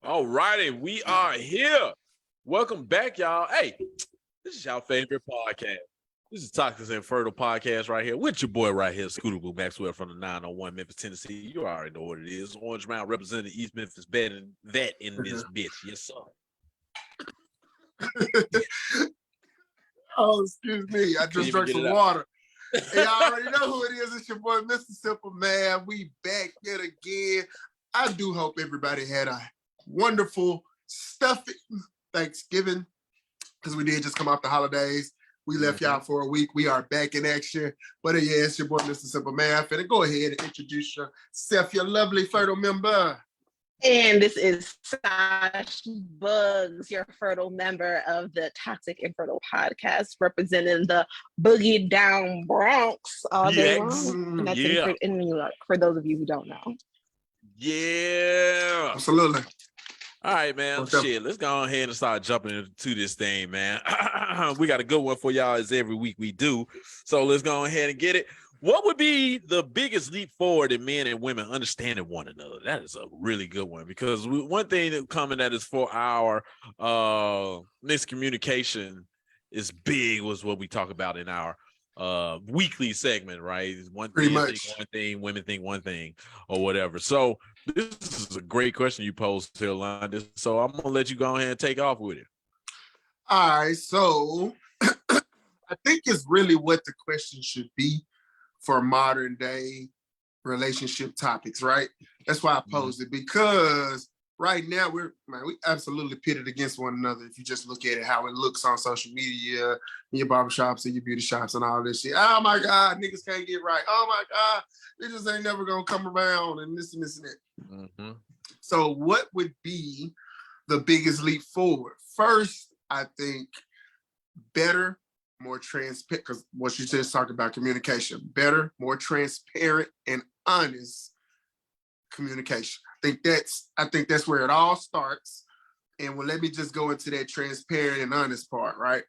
All righty, we are here. Welcome back, y'all. Hey, this is y'all favorite podcast. This is Toxic and Fertile Podcast right here with your boy right here, Scooter Blue Maxwell from the 901 Memphis, Tennessee. You already know what it is. Orange Mountain representing East Memphis vet in this bitch. Yes, sir. Oh, excuse me. I just drank some water. Hey, y'all already know who it is. It's your boy, Mr. Simple Man. We back yet again. I do hope everybody had a wonderful stuffing Thanksgiving because we did just come off the holidays. We left y'all for a week. We are back in action. But yeah, it's your boy, Mr. Simple Man. I'm finna go ahead and introduce yourself, your lovely fertile member. And this is Sash Bugs, your fertile member of the Toxic and Fertile Podcast, representing the Boogie Down Bronx all day long. And that's in New York, for those of you who don't know. Yeah. Absolutely. All right, man. Shit, let's go ahead and start jumping into this thing, man. We got a good one for y'all as every week we do. So let's go ahead and get it. What would be the biggest leap forward in men and women understanding one another? That is a really good one because one thing that coming that is for our miscommunication is big was what we talk about in our weekly segment, right? One thing, think one thing, women think one thing, or whatever. So this is a great question you posed to London. So I'm gonna let you go ahead and take off with it. All right, so I think it's really what the question should be for modern day relationship topics, right? That's why I posed it, because right now we absolutely pitted against one another. If you just look at it, how it looks on social media, in your barbershops and your beauty shops and all this shit. Oh my God, niggas can't get right. Oh my God, they just ain't never gonna come around and this and this and that. So what would be the biggest leap forward? First, I think better, more transparent, because what you just talked about, communication. Better, more transparent and honest communication. I think that's where it all starts. And let me just go into that transparent and honest part, right?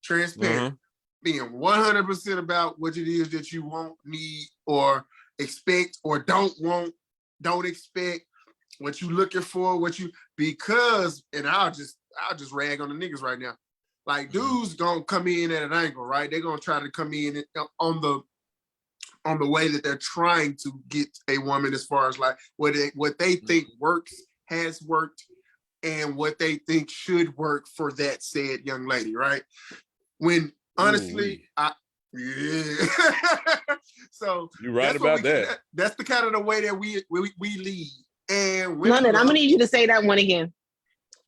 Transparent, being 100% about what it is that you want, need, or expect, or don't want, don't expect, what you looking for, because, and I'll just rag on the niggas right now. Like, dudes gonna come in at an angle, right? They're gonna try to come in on the way that they're trying to get a woman, as far as like what they think works, has worked, and what they think should work for that said young lady, right? When honestly, So you're right about that. That's the kind of the way that we lead. And London, I'm gonna need you to say that one again.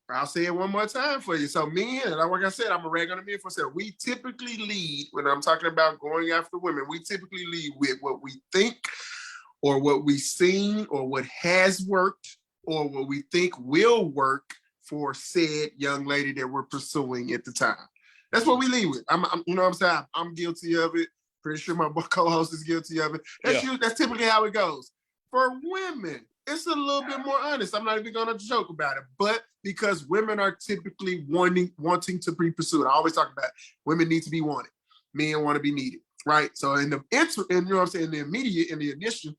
I'll say it one more time for you. So men, like I said, I'm a rag on the men for a second. We typically lead, when I'm talking about going after women, we typically lead with what we think, or what we've seen, or what has worked, or what we think will work for said young lady that we're pursuing at the time. That's what we lead with. I'm you know what I'm saying? I'm guilty of it. Pretty sure my co-host is guilty of it. That's typically how it goes. For women, it's a little bit more honest. I'm not even gonna joke about it, but because women are typically wanting to be pursued. I always talk about it. Women need to be wanted. Men want to be needed, right? So in the you know what I'm saying, in the immediate, in the initial,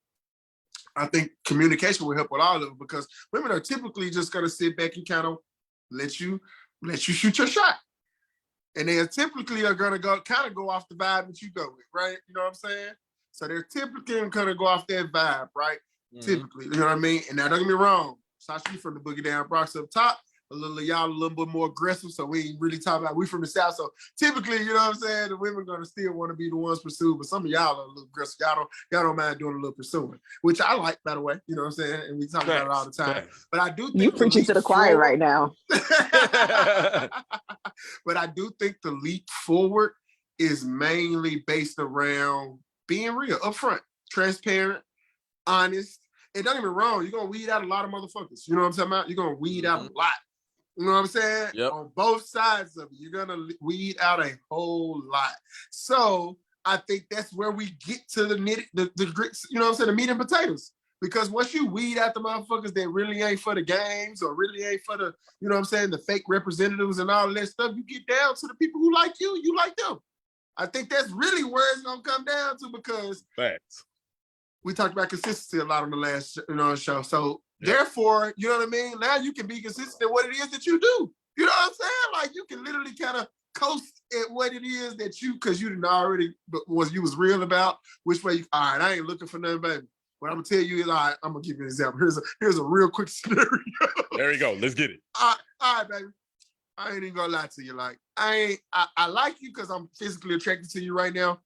I think communication will help with all of it, because women are typically just gonna sit back and kind of let you shoot your shot. And they typically are gonna go off the vibe that you go with, right? You know what I'm saying? So they're typically gonna go off that vibe, right? Typically, you know what I mean? And now don't get me wrong, Sashi from the Boogie Down Bronx up top, y'all a little bit more aggressive, so we ain't really talking about, we from the South, so typically, you know what I'm saying, the women gonna still want to be the ones pursued, but some of y'all are a little aggressive. Y'all don't mind doing a little pursuing, which I like, by the way, you know what I'm saying, and we talk about it all the time. But I do think you preaching to the choir right now. But I do think the leap forward is mainly based around being real, upfront, transparent, honest. And don't get me wrong, you're gonna weed out a lot of motherfuckers. You know what I'm talking about? You're gonna weed out a lot. You know what I'm saying? Yep. On both sides of it, you're gonna weed out a whole lot. So I think that's where we get to the grits, you know what I'm saying, the meat and potatoes. Because once you weed out the motherfuckers that really ain't for the games, or really ain't for the, you know what I'm saying, the fake representatives and all that stuff, you get down to the people who like you like them. I think that's really where it's gonna come down to, because facts. We talked about consistency a lot on the last show. So Therefore, you know what I mean? Now you can be consistent in what it is that you do. You know what I'm saying? Like you can literally kind of coast at what it is that because you didn't already was real about which way all right, I ain't looking for nothing, baby. What I'm gonna tell you is, all right, I'm gonna give you an example. Here's a real quick scenario. There you go. Let's get it. All right, baby. I ain't even gonna lie to you. Like I like you because I'm physically attracted to you right now.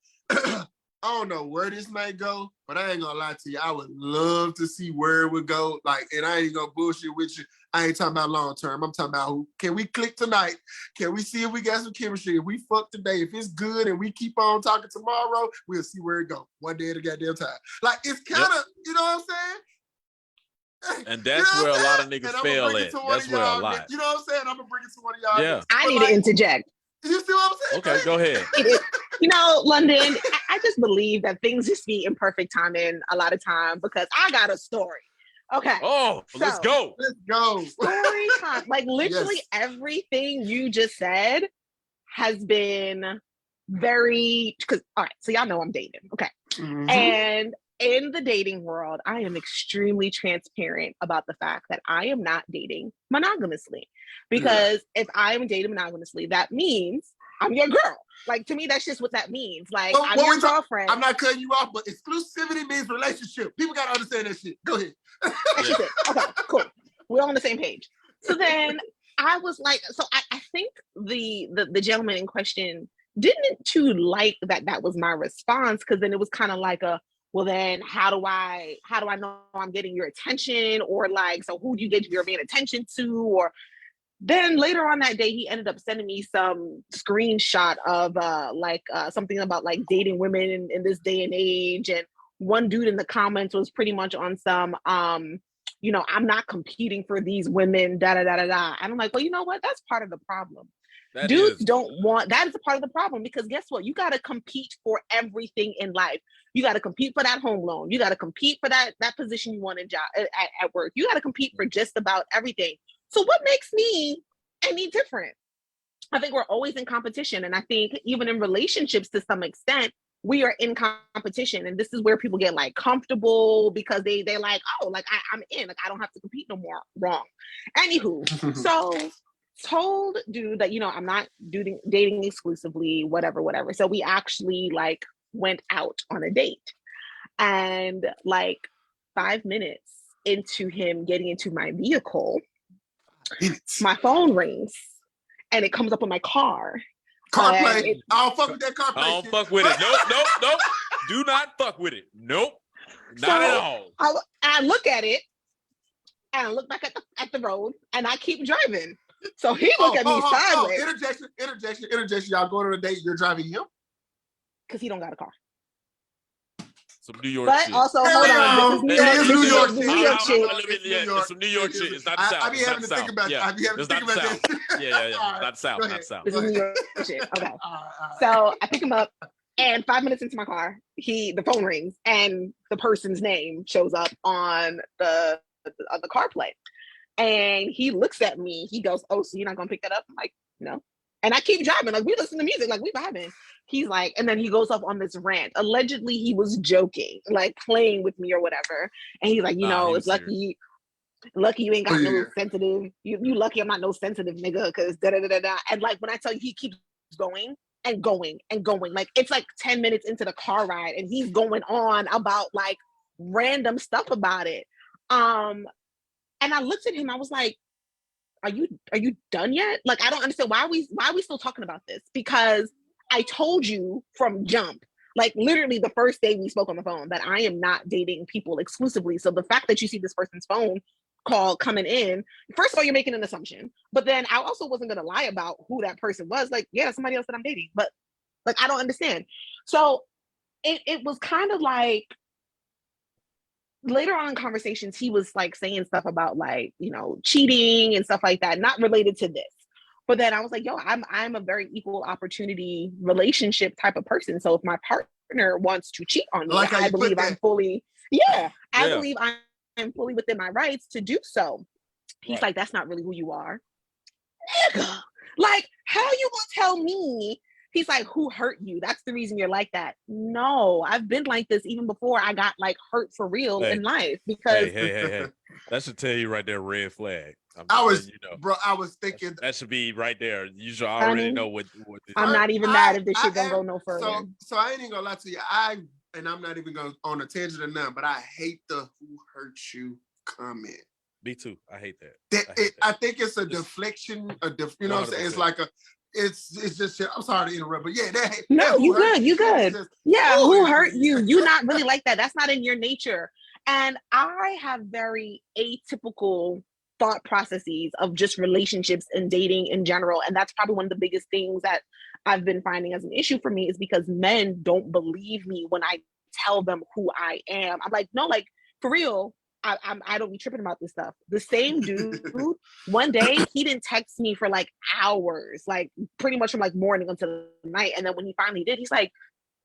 I don't know where this may go, but I ain't gonna lie to you. I would love to see where it would go. Like, and I ain't gonna bullshit with you. I ain't talking about long term. I'm talking about can we click tonight? Can we see if we got some chemistry? If we fuck today, if it's good and we keep on talking tomorrow, we'll see where it goes. One day at a goddamn time. Like it's kind of, you know what I'm saying? And that's where a lot of niggas fail at. That's where a lot. You know what I'm saying? I'm gonna bring it to one of y'all. Yeah. I need to interject. You see what I'm saying? Okay, go ahead. You know, London, I just believe that things just be in perfect timing a lot of time because I got a story. Okay. Oh, so, let's go. Let's go. Story time. Like literally everything you just said has been very, because, all right, so y'all know I'm dating. Okay. Mm-hmm. And in the dating world, I am extremely transparent about the fact that I am not dating monogamously. Because if I am dating monogamously, that means I'm your girl. Like, to me, that's just what that means. Like, I'm your girlfriend. I'm not cutting you off, but exclusivity means relationship. People got to understand that shit. Go ahead. That's just it. Okay, cool. We're on the same page. So then I was like, so I think the gentleman in question didn't too like that was my response, because then it was kind of like well, then how do I know I'm getting your attention? Or like, so who do you get your main attention to? Or then later on that day, he ended up sending me some screenshot of something about like dating women in this day and age. And one dude in the comments was pretty much on some, you know, I'm not competing for these women, da da da da da. And I'm like, well, you know what? That's part of the problem. Dudes don't want, that is a part of the problem, because guess what? You got to compete for everything in life. You got to compete for that home loan. You got to compete for that position you want in job at work. You got to compete for just about everything. So what makes me any different? I think we're always in competition. And I think even in relationships, to some extent, we are in competition. And this is where people get like comfortable, because they like, oh, like I'm in, like I don't have to compete no more. Wrong. Anywho, so told dude that, you know, I'm not dating exclusively, whatever. So we actually like went out on a date, and like 5 minutes into him getting into my vehicle, my phone rings and it comes up on my car. CarPlay. I don't fuck with that CarPlay. I don't fuck with it. Nope. Do not fuck with it. Nope. Not at all. I look at it and I look back at the road and I keep driving. So he looked at me sideways. Interjection. Y'all going on a date, you're driving him? Because he don't got a car. Some New York but shit. also, hold on. This is New York shit. It's some New York shit. It's not the South. I be having to think about that. Yeah. Not South. Not South. This is New York shit. Okay. So I pick him up, and 5 minutes into my car, the phone rings, and the person's name shows up on the CarPlay. And he looks at me. He goes, "Oh, so you're not gonna pick that up?" I'm like, "No." And I keep driving. Like, we listen to music. Like, we vibing. He's like, and then he goes off on this rant. Allegedly, he was joking, like playing with me or whatever. And he's like, you know, it's lucky you ain't got no sensitive. You lucky I'm not no sensitive nigga, because da da da da. And like, when I tell you, he keeps going and going and going. Like, it's like 10 minutes into the car ride, and he's going on about like random stuff about it. And I looked at him. I was like, are you done yet? Like, I don't understand why are we still talking about this? Because I told you from jump, like literally the first day we spoke on the phone, that I am not dating people exclusively. So the fact that you see this person's phone call coming in, first of all, you're making an assumption. But then I also wasn't gonna lie about who that person was. Like, yeah, somebody else that I'm dating, but like I don't understand. So it was kind of like, later on in conversations, he was like saying stuff about like, you know, cheating and stuff like that, not related to this. But then I was like, yo, I'm a very equal opportunity relationship type of person. So if my partner wants to cheat on me, like I believe I'm fully, I believe I'm fully within my rights to do so. He's like, that's not really who you are. Nigga, like, how you gonna tell me he's like, who hurt you? That's the reason you're like that. No, I've been like this even before I got like hurt for real in life because hey. That should tell you right there, red flag. I was, you know, bro. I was thinking that should be right there. You should already know what I'm not even mad if this shit don't go no further. So I ain't even gonna lie to you. And I'm not even going on a tangent or nothing, but I hate the "who hurt you" comment. Me too. I hate that. I think it's a deflection. You know what I'm saying? It's like it's just shit. I'm sorry to interrupt, but yeah, no, you good. Yeah, who hurt you? You're not really like that. That's not in your nature. And I have very atypical thought processes of just relationships and dating in general. And that's probably one of the biggest things that I've been finding as an issue for me is because men don't believe me when I tell them who I am. I'm like, no, like for real, I don't be tripping about this stuff. The same dude, one day he didn't text me for like hours, like pretty much from like morning until night. And then when he finally did, he's like,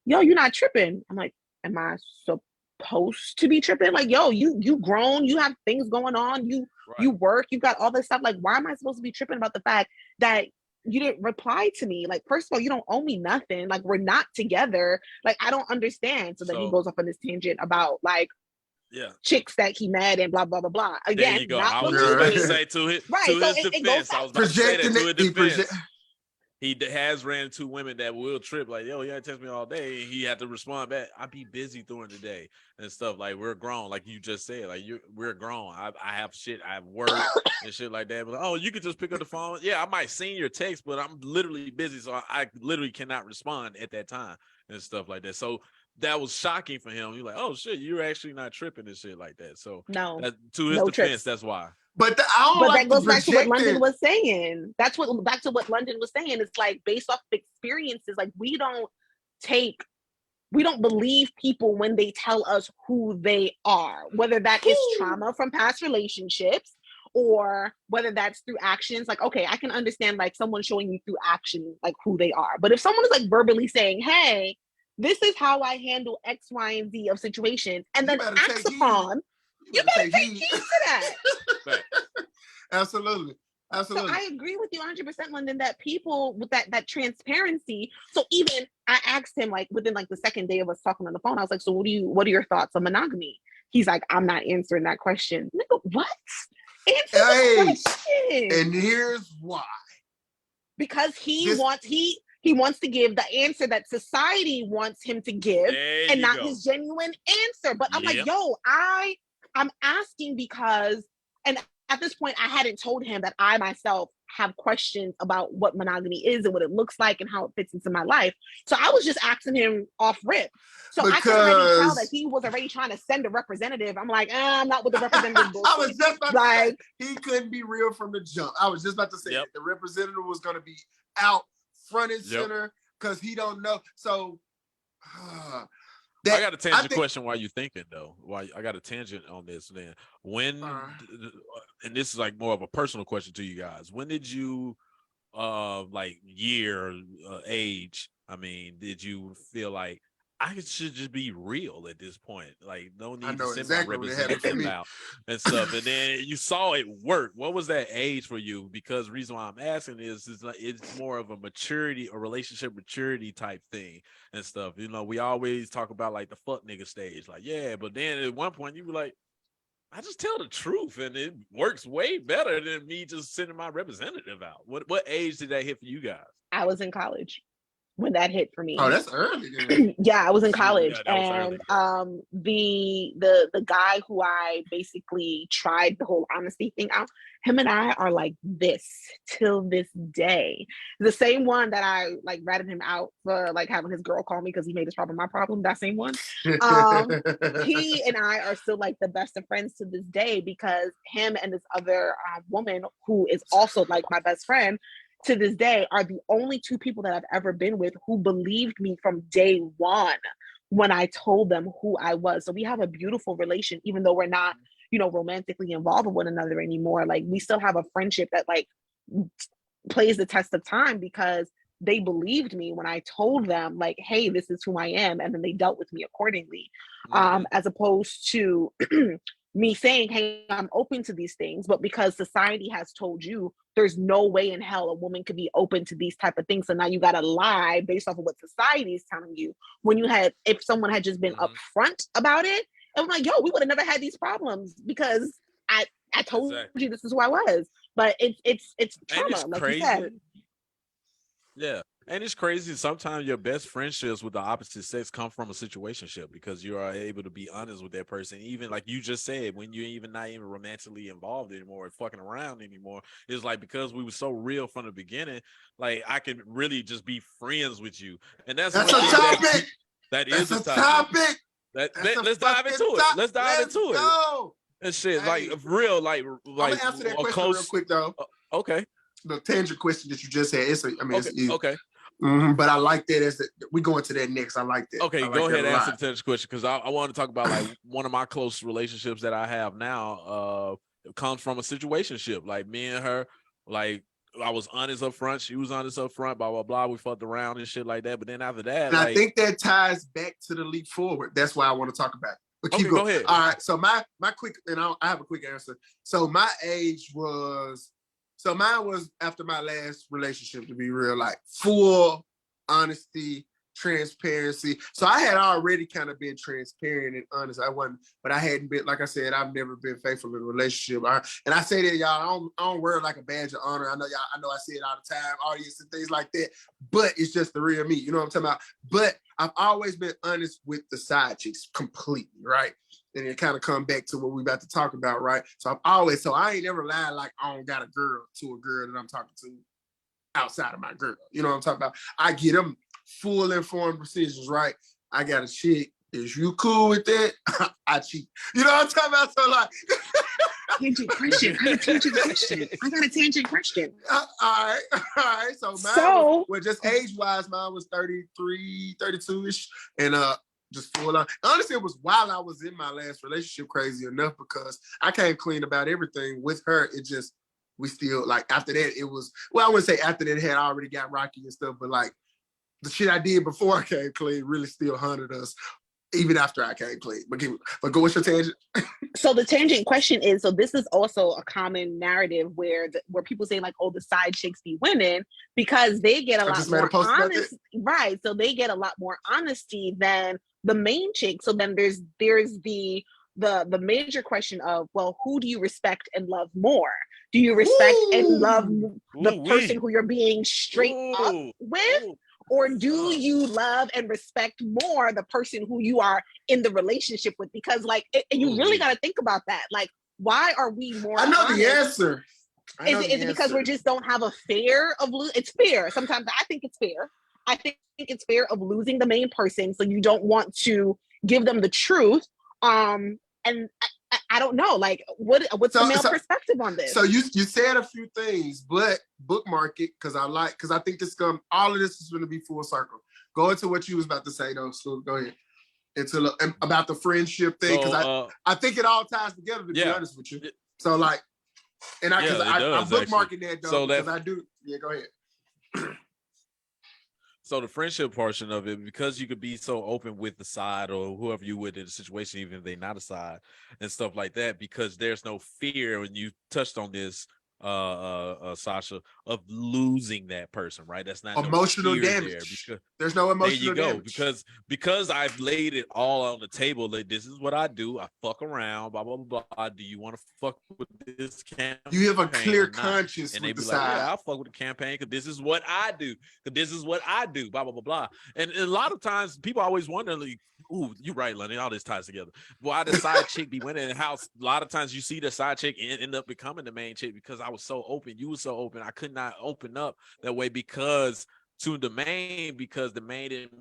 yo, you're not tripping. I'm like, am I supposed to be tripping? Like, yo, you grown, you have things going on, you work, you got all this stuff. Like, why am I supposed to be tripping about the fact that you didn't reply to me? Like, first of all, you don't owe me nothing. Like, we're not together. Like, I don't understand. So then he goes off on this tangent about like chicks that he mad and blah blah blah blah. Again, there you go. I was just about to say to his defense. I was about to say that to his defense. He has ran into women that will trip like, yo, you text me all day. He had to respond back. I be busy during the day and stuff. Like, we're grown, like you just said. Like, we're grown. I have shit. I have work and shit like that. But oh, you could just pick up the phone. Yeah, I might seen your text, but I'm literally busy, so I literally cannot respond at that time and stuff like that. So that was shocking for him. You're like, oh shit, you're actually not tripping and shit like that. So no, to his defense, that's why. But that goes back to what London was saying. Back to what London was saying. It's like based off experiences. Like we don't believe people when they tell us who they are, whether that is trauma from past relationships or whether that's through actions. Like, okay, I can understand like someone showing you through action, like who they are. But if someone is like verbally saying, hey, this is how I handle X, Y, and Z of situations, and then acts upon, you better take heed to that. Absolutely. So I agree with you 100%, London, that people with that transparency. So even I asked him like within like the second day of us talking on the phone, I was like, so what are your thoughts on monogamy? He's like, I'm not answering that question. Nigga, what? Answer the question. And here's why. Because he wants to give the answer that society wants him to give and not his genuine answer. But I'm like, yo, I'm asking because, and at this point, I hadn't told him that I myself have questions about what monogamy is and what it looks like and how it fits into my life. So I was just asking him off rip. So I could already tell that he was already trying to send a representative. I'm like, I'm not with the representative bullshit. I was just about to say, he couldn't be real from the jump. I was just about to say that the representative was going to be out front and center because he don't know. So I got a tangent question while you're thinking though. I got a tangent on this then. When and this is like more of a personal question to you guys. When did you like year age? I mean, did you feel like I should just be real at this point? Like, no need to send my representative out and stuff. And then you saw it work. What was that age for you? Because the reason why I'm asking is like, it's more of a maturity or relationship maturity type thing and stuff. You know, we always talk about like the fuck nigga stage. Like, yeah, but then at one point you were like, I just tell the truth and it works way better than me just sending my representative out. What age did that hit for you guys? I was in college when that hit for me. Oh, that's early. Yeah, I was in college, and the guy who I basically tried the whole honesty thing out, him and I are like this till this day. The same one that I like ratted him out for like having his girl call me because he made his problem my problem. That same one. He and I are still like the best of friends to this day because him and this other woman who is also like my best friend to this day are the only two people that I've ever been with who believed me from day one when I told them who I was. So we have a beautiful relation, even though we're not, you know, romantically involved with one another anymore. Like we still have a friendship that like plays the test of time because they believed me when I told them like, hey, this is who I am. And then they dealt with me accordingly. As opposed to me saying, hey, I'm open to these things, but because society has told you there's no way in hell a woman could be open to these type of things, so now you gotta lie based off of what society is telling you. When you had, if someone had just been upfront about it, I'm like, yo, we would have never had these problems because I told you this is who I was. But it's trauma, it's like crazy. you said. Yeah. And it's crazy. Sometimes your best friendships with the opposite sex come from a situationship because you are able to be honest with that person. Even like you just said, when you're even not even romantically involved anymore, fucking around anymore. It's like because we were so real from the beginning, like I can really just be friends with you. And that's a topic. That's a topic. Let's dive into it. Let's dive into it. And shit, hey, like real, like I'm gonna answer that question real quick though. Okay. The tangent question that you just had, okay. But I like that we go into that next. I like that. Okay, like go ahead and answer the tangent question because I want to talk about like one of my close relationships that I have now. It comes from a situationship. Like me and her, like I was honest up front, she was honest up front, blah blah blah. We fucked around and shit like that. But then after that, and I think that ties back to the leap forward. That's why I want to talk about it. But keep going. Go ahead. All right. So my quick, and I have a quick answer. So my age was. So mine was after my last relationship, to be real, like full honesty, transparency. So I had already kind of been transparent and honest. I wasn't, but I hadn't been, like I said, I've never been faithful in a relationship. And I say that, y'all, I don't wear like a badge of honor. I know I say it all the time, audience and things like that, but it's just the real me. You know what I'm talking about? But I've always been honest with the side chicks completely, right? And it kind of come back to what we about to talk about, right? So I ain't never lied like I don't got a girl to a girl that I'm talking to outside of my girl. You know what I'm talking about? I get them full informed decisions, right? I got a chick. Is you cool with that? I cheat. You know what I'm talking about? So like tangent question. I got a tangent question. All right. So mine was just age-wise, mine was 33, 32-ish. And just full on. Honestly, it was while I was in my last relationship, crazy enough, because I came clean about everything with her. It just, we still, like, after that, it was, well, I wouldn't say after that, it had already got rocky and stuff, but like, the shit I did before I came clean really still haunted us, even after I came clean. But go, what's your tangent? So the tangent question is, so this is also a common narrative where people say like, oh, the side chicks be women because they get a lot more honesty. Right. So they get a lot more honesty than the main chick. So then there's the major question of, well, who do you respect and love more? Do you respect and love the person who you're being straight up with? Or do you love and respect more the person who you are in the relationship with? Because like, and you really got to think about that. Like, why are we more I know honest? the answer. Is it because we just don't have a fear of losing? It's fair. Sometimes I think it's fair. I think it's fair of losing the main person. So you don't want to give them the truth. And I don't know, like what's the male perspective on this? So you said a few things, but bookmark it because I think all of this is going to be full circle. Go into what you was about to say though. So go ahead. About the friendship thing because I think it all ties together to be honest with you. So like, and I'm bookmarking that though so because I do. Yeah, go ahead. So the friendship portion of it, because you could be so open with the side or whoever you with in the situation, even if they're not a side and stuff like that, because there's no fear, and you touched on this, Sasha, of losing that person, right? That's not emotional damage. There's no emotional damage. There you go. Because I've laid it all on the table. Like, this is what I do. I fuck around, blah, blah, blah, blah. Do you want to fuck with this campaign? You have a clear conscience and they with be the like, side. yeah, I'll fuck with the campaign because this is what I do. Because this is what I do, blah, blah, blah, blah. And a lot of times people always wonder, like, ooh, you're right, Lenny, all this ties together. Why the side chick be winning in the house? A lot of times you see the side chick end up becoming the main chick because I was so open. You were so open. I could not open up that way because the main didn't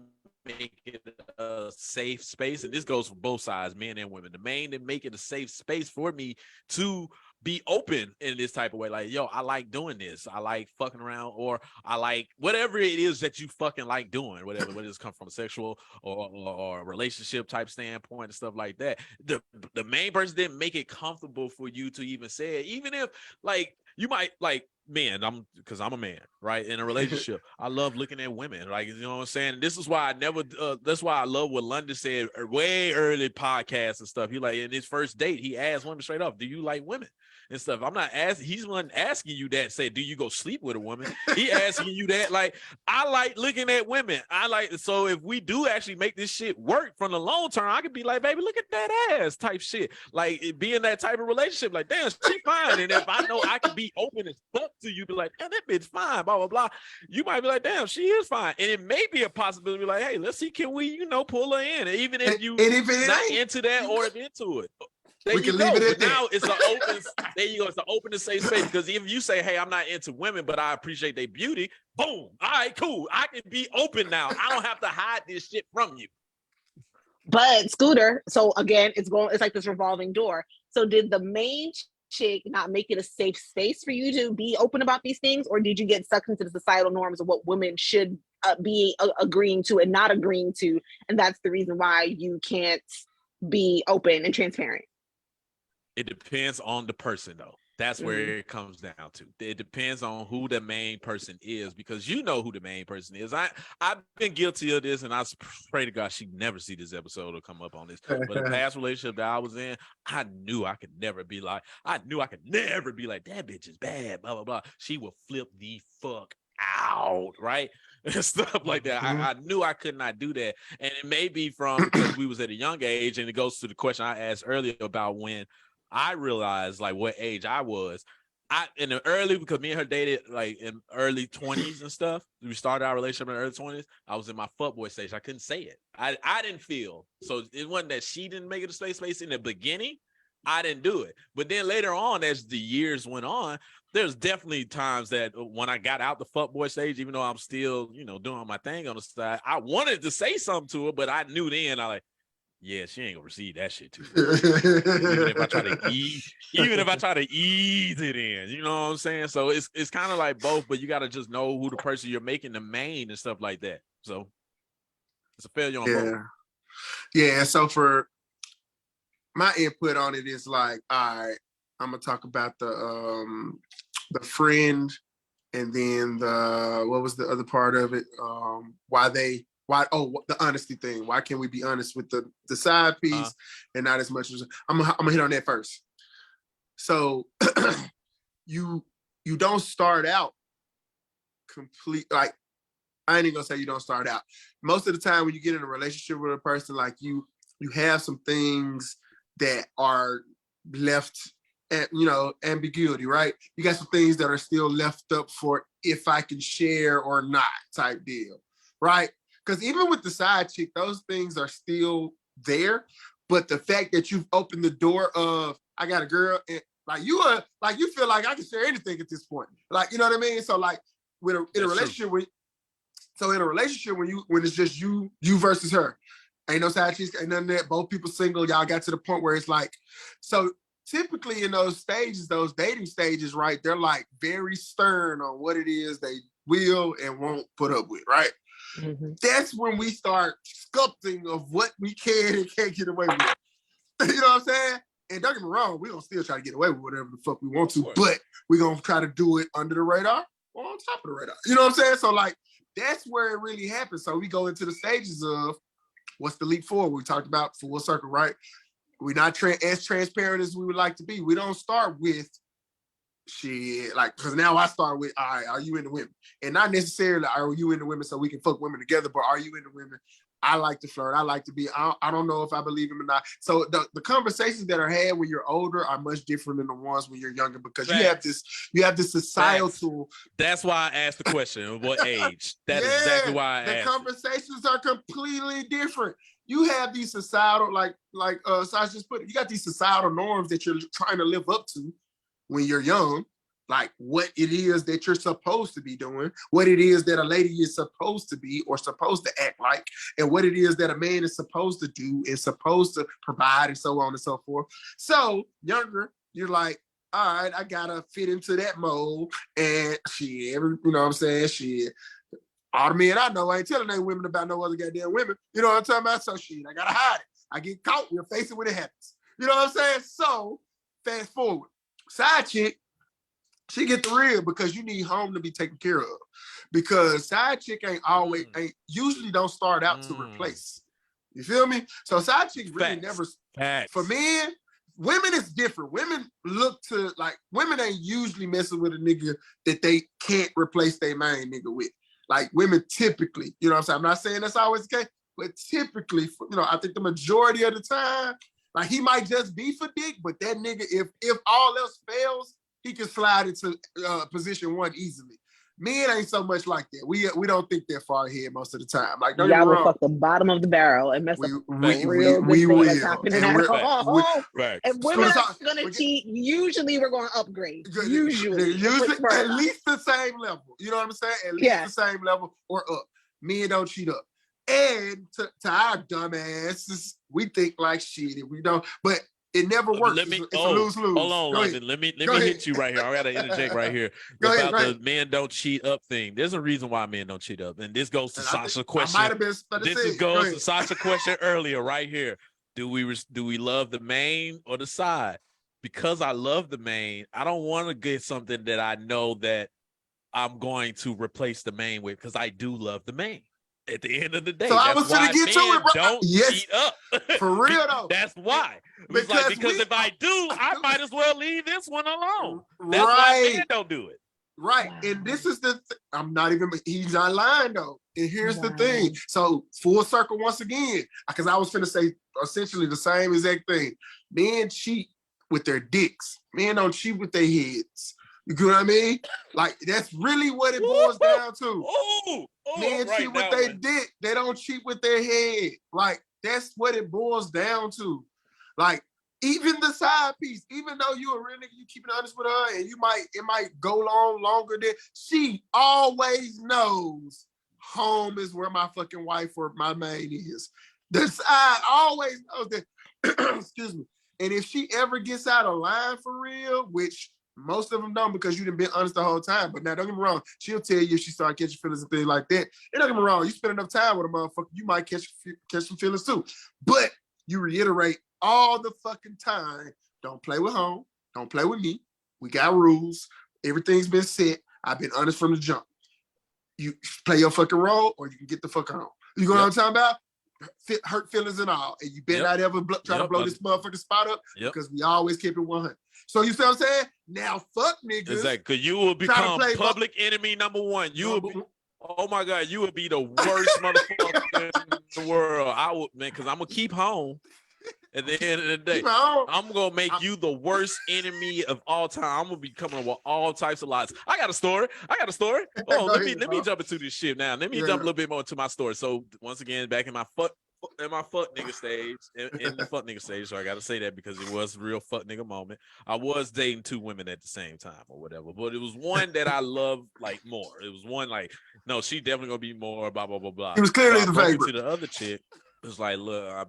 make it a safe space. And this goes for both sides, men and women. The main didn't make it a safe space for me to be open in this type of way. Like, yo, I like doing this. I like fucking around, or I like whatever it is that you fucking like doing, whether it's come from a sexual or a relationship type standpoint and stuff like that. The main person didn't make it comfortable for you to even say it, even if like you might like men. Because I'm a man, right? In a relationship, I love looking at women. Like, you know what I'm saying? This is why I never. That's why I love what London said way early podcasts and stuff. He like in his first date, he asked women straight up, "Do you like women?" and stuff. I'm not asking. He's one asking you that. Say, "Do you go sleep with a woman?" He asking you that. Like, I like looking at women. I like, so if we do actually make this shit work from the long term, I could be like, "Baby, look at that ass," type shit. Like, it be in that type of relationship. Like, damn, she fine. And if I know I can be open as fuck to you, be like, "Damn, that bitch fine," blah blah blah. You might be like, "Damn, she is fine," and it may be a possibility. Like, "Hey, let's see, can we, pull her in?" And even if you not into that or into it. There you go. But now it's an open. There you go. It's an open and safe space. Because if you say, "Hey, I'm not into women, but I appreciate their beauty," boom. All right, cool. I can be open now. I don't have to hide this shit from you. But Scooter, so again, it's like this revolving door. So did the main chick not make it a safe space for you to be open about these things, or did you get sucked into the societal norms of what women should be agreeing to and not agreeing to, and that's the reason why you can't be open and transparent? It depends on the person, though. That's where it comes down to. It depends on who the main person is, because you know who the main person is. I've been guilty of this, and I pray to God she never see this episode or come up on this. But the past relationship that I was in, I knew I could never be like, that bitch is bad, blah, blah, blah. She will flip the fuck out, right? And stuff like that. I knew I could not do that. And it may be from because we was at a young age, and it goes to the question I asked earlier about when I realized like what age I was. In the early, because me and her dated like in early 20s and stuff. We started our relationship in the early 20s. I was in my fuckboy stage. I couldn't say it. I didn't feel. So it wasn't that she didn't make it a safe space in the beginning. I didn't do it. But then later on, as the years went on, there's definitely times that when I got out the fuckboy stage, even though I'm still, doing my thing on the side, I wanted to say something to her, but I knew then yeah, she ain't gonna receive that shit too. Even if I try to ease it in, you know what I'm saying? So it's kind of like both, but you gotta just know who the person you're making the main and stuff like that. So it's a failure on both. Yeah. So for my input on it is like, all right, I'm gonna talk about the friend, and then what was the other part of it? The honesty thing. Why can't we be honest with the side piece and not as much as I'm gonna hit on that first. So you don't start out complete, like, I ain't even gonna say you don't start out. Most of the time when you get in a relationship with a person, like you have some things that are left at, ambiguity, right? You got some things that are still left up for if I can share or not type deal, right? Because even with the side chick, those things are still there. But the fact that you've opened the door of, I got a girl, and you feel like I can share anything at this point. Like, you know what I mean? So like in a relationship when it's just you versus her, ain't no side chicks, ain't none of that. Both people single. Y'all got to the point where it's like, so typically in those stages, those dating stages, right? They're like very stern on what it is they will and won't put up with, right? Mm-hmm. That's when we start sculpting of what we can and can't get away with. You know what I'm saying? And don't get me wrong, we're gonna still try to get away with whatever the fuck we want to, but we're gonna try to do it under the radar or on top of the radar. You know what I'm saying? So like that's where it really happens. So we go into the stages of what's the leap forward. We talked about full circle, right? We're not as transparent as we would like to be. We don't start with shit, like, because now I start with, all right, are you into women? And not necessarily are you into women so we can fuck women together, but are you into women? I like to flirt. I like to be, I don't know if I believe him or not. So the conversations that are had when you're older are much different than the ones when you're younger, because you have this societal. That's why I asked the question, what age? That is exactly why I asked. The conversations are completely different. You have these societal, like Sasha just put it, you got these societal norms that you're trying to live up to when you're young, like what it is that you're supposed to be doing, what it is that a lady is supposed to be or supposed to act like, and what it is that a man is supposed to do and supposed to provide, and so on and so forth. So younger, you're like, all right, I gotta fit into that mold, and shit, you know what I'm saying? Shit, all the men I know, I ain't telling any women about no other goddamn women. You know what I'm talking about? So shit, I gotta hide it. I get caught, we'll face it when it happens. You know what I'm saying? So fast forward. Side chick, She get the real because you need home to be taken care of. Because side chick ain't usually don't start out to replace. You feel me? So side chicks really never. For men, women is different. Women look to like women ain't usually messing with a nigga that they can't replace their main nigga with. Like women typically, you know what I'm saying? I'm not saying that's always the case, but typically, you know, I think the majority of the time, like he might just be for dick, but that nigga, if all else fails, he can slide into position one easily. Men ain't so much like that. We don't think that far ahead most of the time. Like don't y'all will fuck the bottom of the barrel and mess up real good thing that's happening at home. And women are gonna cheat. Usually we're gonna upgrade. Usually at least the same level. You know what I'm saying? At least the same level or up. Men don't cheat up. And to our dumb asses, we think like shit if we don't. But it never works. It's a lose-lose. Hold on, London. Let me hit you right here. I gotta interject right here about the men don't cheat up thing. There's a reason why men don't cheat up, and this goes to Sasha's question. This goes to Sasha's question earlier, right here. Do we love the main or the side? Because I love the main, I don't want to get something that I know that I'm going to replace the main with because I do love the main. At the end of the day, so I was gonna get to it, bro. Don't cheat up. For real though. That's why. Because if I do, I might as well leave this one alone. That's why men don't do it. Right. Wow. And this is he's not lying though. And here's the thing. So full circle once again, because I was finna say essentially the same exact thing. Men cheat with their dicks. Men don't cheat with their heads. You know what I mean? Like that's really what it boils down to. Men cheat with their dick. They don't cheat with their head. Like that's what it boils down to. Like even the side piece, even though you a real nigga, you keeping honest with her, and it might go on longer than she always knows. Home is where my fucking wife or my maid is. The side always knows that. Excuse me. And if she ever gets out of line for real, which most of them don't because you done been honest the whole time. But now, don't get me wrong, she'll tell you if she start catching feelings and things like that. And don't get me wrong, you spend enough time with a motherfucker, you might catch some feelings too. But you reiterate all the fucking time, don't play with home, don't play with me. We got rules. Everything's been set. I've been honest from the jump. You play your fucking role or you can get the fuck home. You know what I'm talking about? Hurt feelings and all. And you better not ever try to blow this motherfucking spot up because we always keep it 100. So you see what I'm saying? Now fuck niggas. Exactly. Because you will become public enemy number one. You will be, oh my God, you would be the worst motherfucker in the world. I would, man, because I'm going to keep home. At the end of the day, I'm going to make you the worst enemy of all time. I'm going to be coming up with all types of lies. I got a story. Oh, let me jump into this shit now. Let me jump a little bit more into my story. So once again, back in my fuck nigga stage, in the fuck nigga stage. So I got to say that because it was a real fuck nigga moment. I was dating two women at the same time or whatever, but it was one that I loved like more. It was one like, no, she definitely going to be more, blah, blah, blah, blah. It was clearly the favorite. To the other chick, it was like, look,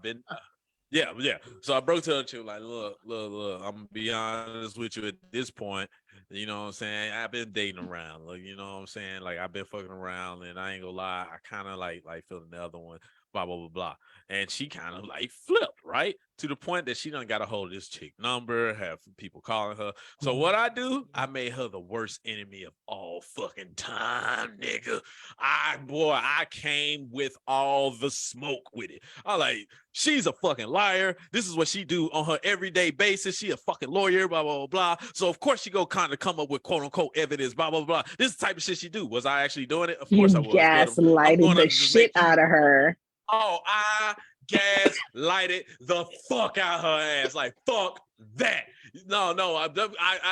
yeah. So I broke to her too, like, look, I'm gonna be honest with you at this point. You know what I'm saying? I've been dating around, like, you know what I'm saying? Like, I've been fucking around, and I ain't gonna lie, I kind of like feeling the other one, blah, blah, blah, blah. And she kind of like flipped, right? To the point that she done got a hold of this chick number, have people calling her. So what I do, I made her the worst enemy of all fucking time, nigga. I came with all the smoke with it. I like, she's a fucking liar. This is what she do on her everyday basis. She a fucking lawyer, blah, blah, blah, blah. So of course she go kind of come up with quote unquote evidence, blah, blah, blah. This is the type of shit she do. Was I actually doing it? Of course I was. Gaslighting the shit out of her. Oh, I gaslighted the fuck out her ass. Like, fuck that. No, I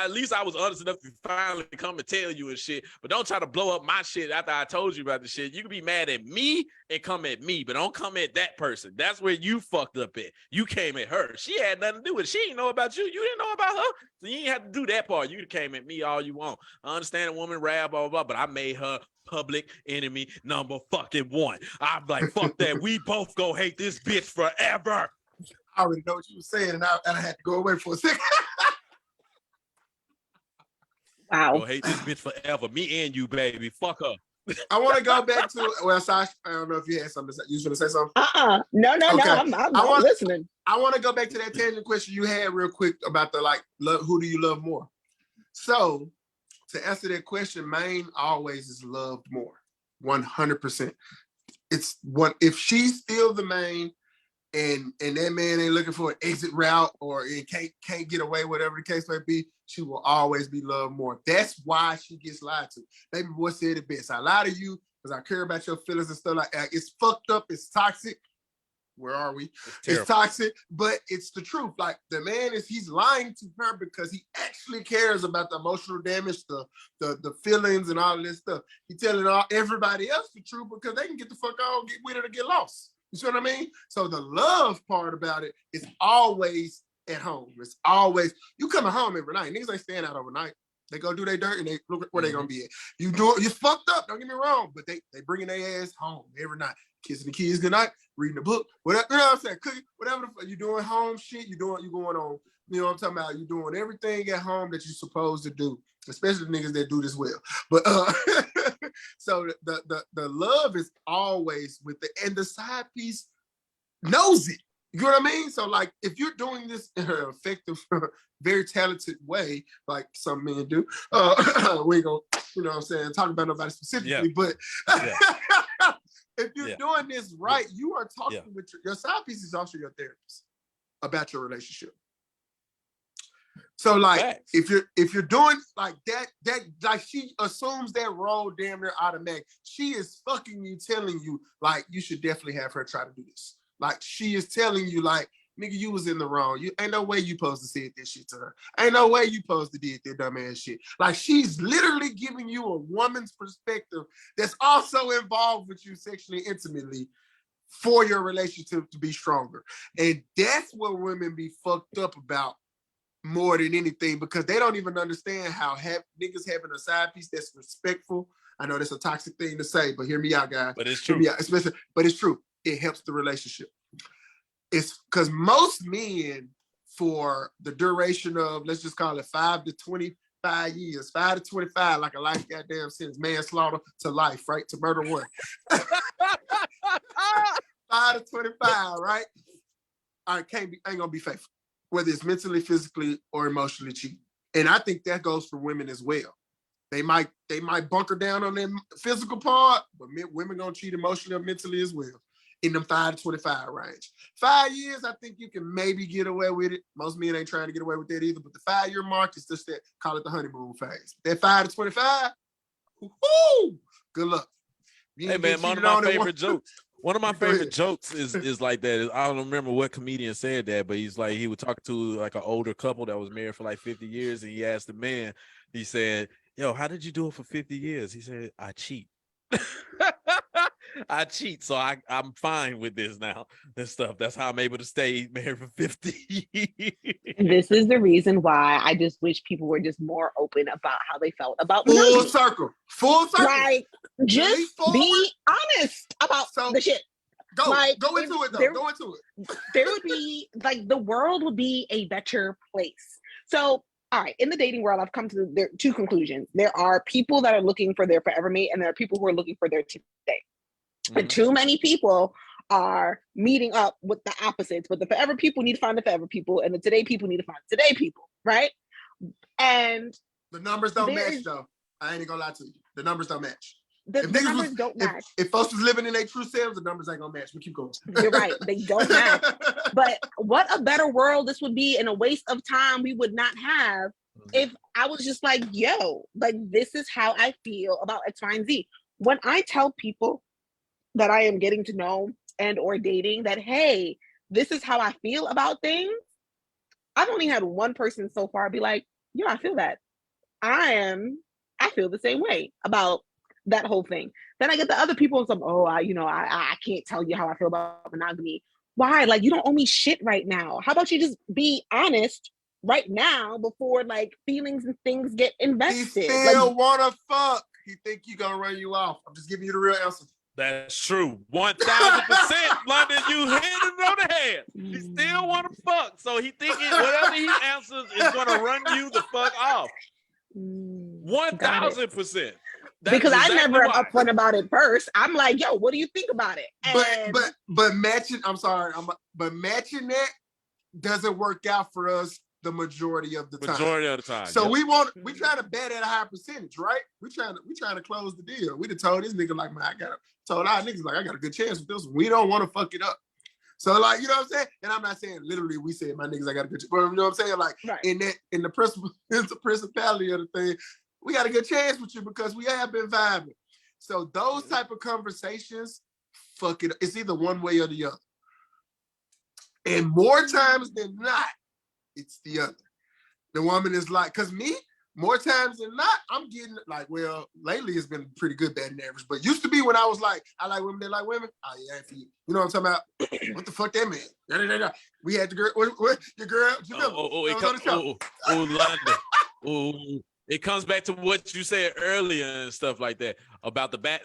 at least I was honest enough to finally come and tell you and shit. But don't try to blow up my shit after I told you about the shit. You can be mad at me and come at me, but don't come at that person. That's where you fucked up at. You came at her. She had nothing to do with it. She didn't know about you. You didn't know about her. So you didn't have to do that part. You came at me all you want. I understand a woman rap, blah, blah, blah, but I made her public enemy number fucking one. I'm like, fuck that. We both go hate this bitch forever. I already know what you were saying, and I had to go away for a second. Wow. Go hate this bitch forever. Me and you, baby. Fuck her. I want to go back to, Sasha, I don't know if you had something to say. You was going to say something? No, I'm listening. I want to go back to that tangent question you had real quick about the, like, who do you love more? So, to answer that question, Maine always is loved more. 100%. It's what if she's still the main and that man ain't looking for an exit route or it can't get away, whatever the case may be, she will always be loved more. That's why she gets lied to. Baby boy said it best. I lie to you because I care about your feelings and stuff like that. It's fucked up. It's toxic. Where are we? It's toxic, but it's the truth. Like the man he's lying to her because he actually cares about the emotional damage, the feelings and all this stuff. He's telling everybody else the truth because they can get the fuck on, get with it or get lost. You see what I mean? So the love part about it is always at home. It's always, you coming home every night. Niggas ain't staying out overnight. They go do their dirt and they look where they gonna be at. You fucked up, don't get me wrong, but they bringing their ass home every night. Kissing the kids goodnight, reading a book, whatever, you know what I'm saying? Cooking, whatever you doing home shit, you going on, you know what I'm talking about? You doing everything at home that you're supposed to do, especially the niggas that do this well. But so the love is always with and the side piece knows it. You know what I mean? So like if you're doing this in an effective, very talented way, like some men do, we ain't gonna, you know what I'm saying, talk about nobody specifically, but if you're doing this right, you are talking with your side piece is also your therapist about your relationship. So like if you're doing like that like she assumes that role damn near automatic. She is fucking you, telling you like you should definitely have her try to do this. Like she is telling you like, nigga, you was in the wrong. You ain't no way you supposed to say this shit to her. Ain't no way you supposed to did that dumb ass shit. Like she's literally giving you a woman's perspective that's also involved with you sexually intimately for your relationship to be stronger. And that's what women be fucked up about more than anything, because they don't even understand how niggas having a side piece that's respectful. I know that's a toxic thing to say, but hear me out, guys. But it's true. But it's true. It helps the relationship. It's because most men, for the duration of, let's just call it 5 to 25 years, 5 to 25, like a life goddamn sentence, manslaughter to life, right? To murder one. 5 to 25, right? Ain't gonna be faithful, whether it's mentally, physically, or emotionally cheating. And I think that goes for women as well. They might bunker down on their physical part, but women gonna cheat emotionally or mentally as well. In them 5 to 25 range. 5 years, I think you can maybe get away with it. Most men ain't trying to get away with that either, but the 5-year mark is just that, call it the honeymoon phase. That 5 to 25, whoo, good luck. Hey man, one of my favorite jokes. One of my favorite jokes is like that. I don't remember what comedian said that, but he's like, he would talk to like an older couple that was married for like 50 years, and he asked the man, he said, yo, how did you do it for 50 years? He said, I cheat. I cheat, so I'm fine with this now. This stuff. That's how I'm able to stay married for 50 years. This is the reason why I just wish people were just more open about how they felt about full circle. Like, just be honest about the shit. Go into it though. Go into it. There would be like the world would be a better place. So, all right, in the dating world, I've come to two conclusions. There are people that are looking for their forever mate, and there are people who are looking for their today. Mm-hmm. And too many people are meeting up with the opposites, but the forever people need to find the forever people, and the today people need to find the today people, right? And the numbers don't match, though. I ain't gonna lie to you. The numbers don't match. The numbers don't match. If folks was living in their true selves, the numbers ain't gonna match. We keep going. You're right. They don't match. But what a better world this would be, and a waste of time we would not have if I was just like, yo, like this is how I feel about X, Y, and Z. When I tell people that I am getting to know and or dating that, hey, this is how I feel about things, I've only had one person so far be like, yeah, I feel that. I feel the same way about that whole thing. Then I get the other people and some, I can't tell you how I feel about monogamy. Why? Like, you don't owe me shit right now. How about you just be honest right now before like feelings and things get invested? He still wanna fuck. He think you gonna run you off. I'm just giving you the real answer. That's true. 1,000%, London, you hit it on the head. He still want to fuck, so he thinking whatever he answers is going to run you the fuck off. 1,000%. Because I never am upfront about it first. I'm like, yo, what do you think about it? And but matching. I'm sorry. But matching that doesn't work out for us the majority of the time. Majority of the time. So yep. we trying to bet at a high percentage, right? We trying to close the deal. We done told this nigga like, man, told our niggas like I got a good chance with this one. We don't want to fuck it up. So like, you know what I'm saying? And I'm not saying literally we said my niggas I got a good chance, but you know what I'm saying? Like right. in the principality of the thing, we got a good chance with you because we have been vibing. So those type of conversations, fuck it. It's either one way or the other. And more times than not, it's the other. The woman is like, cause me, more times than not, I'm getting like, well, lately it's been pretty good batting average. But used to be when I was like, I like women, they like women. Oh yeah, for you. You know what I'm talking about? What the fuck that mean? We had the girl, what your girl, London. It comes back to what you said earlier and stuff like that about the bat.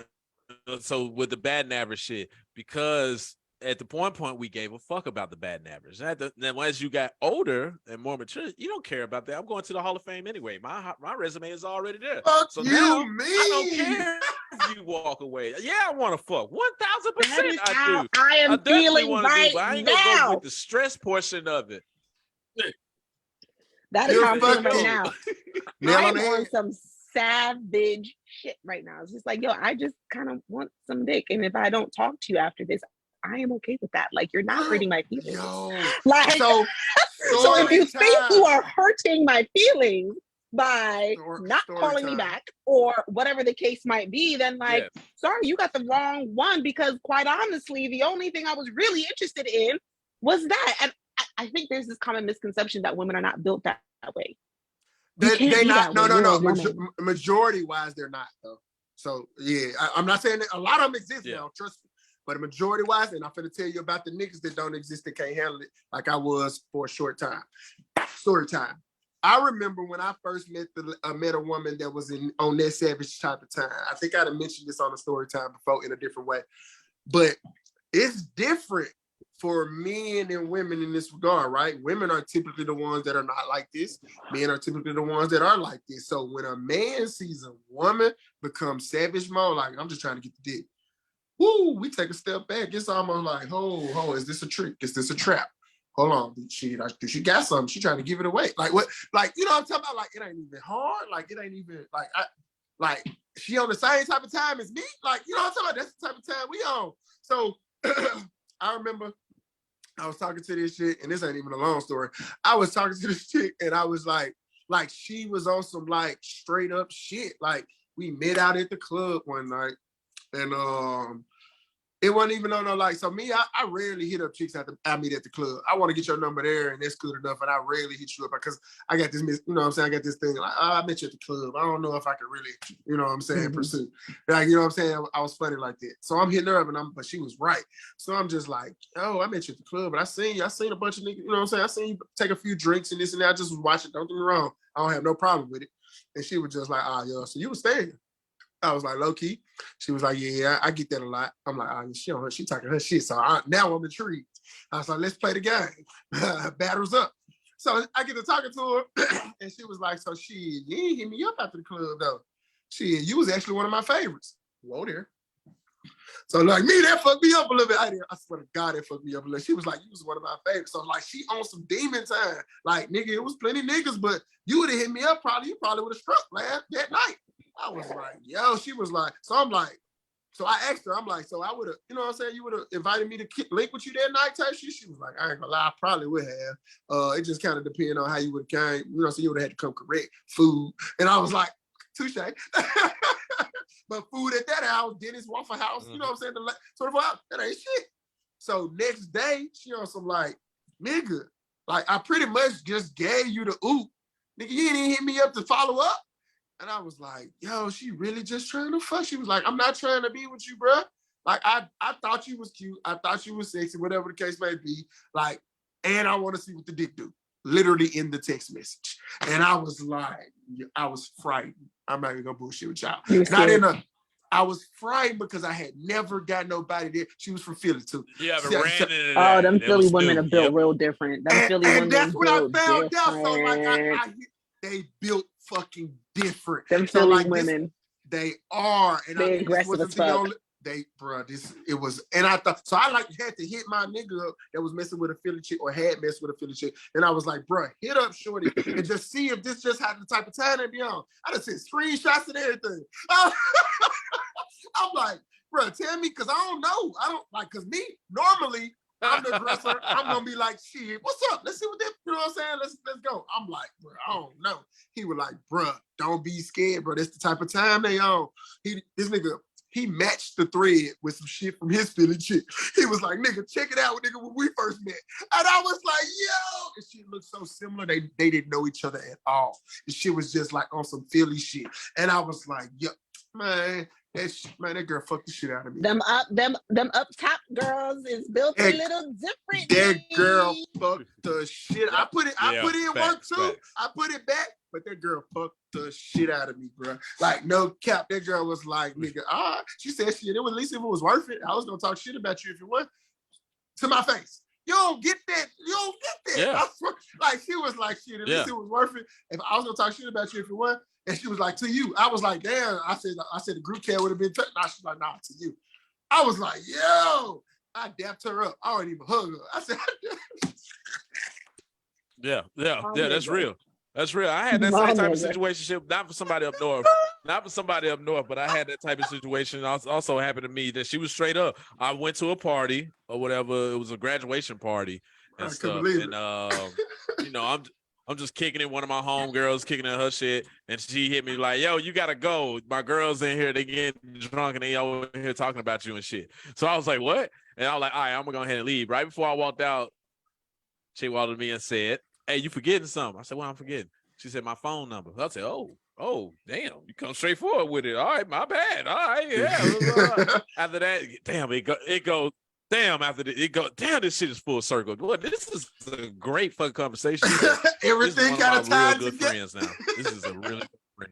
So with the batting average shit, because at the point we gave a fuck about the batting average. Then as you got older and more mature, you don't care about that. I'm going to the Hall of Fame anyway. My resume is already there. Fuck so you, now me. I don't care if you walk away. Yeah, I want to fuck 1,000%. I do. I am feeling right but I ain't now. gonna go with the stress portion of it. That is how I'm feeling right now. I'm on on some savage shit right now. It's just like, yo, I just kind of want some dick, and if I don't talk to you after this, I am okay with that. Like, you're not hurting my feelings. Yo. Like, so if you think you are hurting my feelings by not calling me back or whatever the case might be, then like, sorry, you got the wrong one, because quite honestly, the only thing I was really interested in was that. And I think there's this common misconception that women are not built that way. They're not. No. Majority wise, they're not though. So yeah, I'm not saying that a lot of them exist now. Trust me. But majority wise, and I'm finna tell you about the niggas that don't exist that can't handle it like I was for a short time. Story time. I remember when I first met a woman that was on that savage type of time. I think I'd have mentioned this on the story time before in a different way. But it's different for men and women in this regard, right? Women are typically the ones that are not like this. Men are typically the ones that are like this. So when a man sees a woman become savage mode, like, I'm just trying to get the dick. Woo, we take a step back. It's almost like, is this a trick? Is this a trap? Hold on, she got something. She trying to give it away. Like what? Like, you know what I'm talking about? Like, it ain't even hard. Like, it ain't even like she on the same type of time as me. Like, you know what I'm talking about? That's the type of time we on. So I remember I was talking to this chick, and this ain't even a long story. I was talking to this chick, and I was like she was on some like straight up shit. Like, we met out at the club one night, and it wasn't even on no like. So me, I rarely hit up chicks I meet at the club. I want to get your number there, and that's good enough. And I rarely hit you up because I got this, you know what I'm saying? I got this thing like, I met you at the club. I don't know if I could really, you know what I'm saying, pursue. Like, you know what I'm saying? I was funny like that. So I'm hitting her up, but she was right. So I'm just like, I met you at the club, but I seen a bunch of niggas, you know what I'm saying? I seen you take a few drinks and this and that. I just was watching. Don't get me wrong. I don't have no problem with it. And she was just like, yo, so you was staying. I was like, low key. She was like, yeah, I get that a lot. I'm like, she talking her shit. So now I'm intrigued. I was like, let's play the game. Battles up. So I get to talking to her, and she was like, so you ain't hit me up after the club though. You was actually one of my favorites. Whoa there. So like me, that fucked me up a little bit. I swear to God, that fucked me up a little. She was like, you was one of my favorites. So like, she on some demon time. Like, nigga, it was plenty niggas, but you would have hit me up you probably would have struck that night. I was like, yo, she was like, so I'm like, so I asked her, I'm like, so I would have, you know what I'm saying? You would have invited me to link with you that night type shit? She was like, I ain't gonna lie, I probably would have. It just kind of depended on how you would have came, you know, so you would have had to come correct, food. And I was like, touche. But food at that house, Dennis Waffle House, you know what I'm saying? That ain't shit. So next day, she on some like, nigga, like I pretty much just gave you the oop. Nigga, you didn't hit me up to follow up. And I was like, yo, she really just trying to fuck. She was like, I'm not trying to be with you, bro. Like, I thought you was cute. I thought you was sexy, whatever the case may be. Like, and I want to see what the dick do. Literally in the text message. And I was like, I was frightened. I'm not even gonna bullshit with y'all. I was frightened because I had never got nobody there. She was from Philly too. Yeah, but ran into that. Them Philly women are built real different. And that's what I found out. So like, they built fucking different. Them Philly women. They are. And they aggressive as fuck. it was, and I thought, so I like had to hit my nigga up that was messing with a Philly chick or had messed with a Philly chick. And I was like, bro, hit up shorty and just see if this just had the type of time they be on. I just sent screenshots and everything. I'm like, bro, tell me, cause I don't know. I don't like, cause me, normally, I'm the aggressor. I'm gonna be like, shit, what's up? Let's see what that, you know what I'm saying? Let's go. I'm like, bro, I don't know. He was like, bro, don't be scared, bro. That's the type of time they on. This nigga, he matched the thread with some shit from his Philly chick. He was like, nigga, check it out, nigga, when we first met. And I was like, yo, and shit looked so similar. They didn't know each other at all. The shit was just like on some Philly shit. And I was like, yo, man, that girl fucked the shit out of me. Them up top girls is built a little different. That girl fucked the shit. I put in work too. Facts. I put it back, but that girl fucked the shit out of me, bro. Like, no cap. That girl was like, nigga, she said shit. It was, at least if it was worth it, I was gonna talk shit about you if it was. To my face. You don't get that. You don't get that. Yeah. Like, she was like, shit, at least it was worth it. If I was gonna talk shit about you if it was. And she was like, to you. I was like, damn. I said the group chat would have been touched. Nah, she's like, nah, to you. I was like, yo. I dapped her up. I don't even hug her. I said, yeah, that's real. That's real. I had that same type of situation, not for somebody up north, but I had that type of situation. Also happened to me that she was straight up. I went to a party or whatever. It was a graduation party and stuff. And you know, I'm just kicking it. One of my homegirls kicking in her shit, and she hit me like, "Yo, you gotta go. My girls in here, they getting drunk and they over here talking about you and shit." So I was like, "What?" And I was like, "All right, I'm gonna go ahead and leave." Right before I walked out, she walked to me and said, "Hey, you forgetting something?" I said, "What I'm forgetting?" She said, "My phone number." I said, "Oh, damn, you come straight forward with it. All right, my bad. All right, yeah." After that, damn, it goes. Damn, after it go, damn, this shit is full circle. Boy, this is a great fucking conversation. Everything got a time real good friends now. This is a really good friend.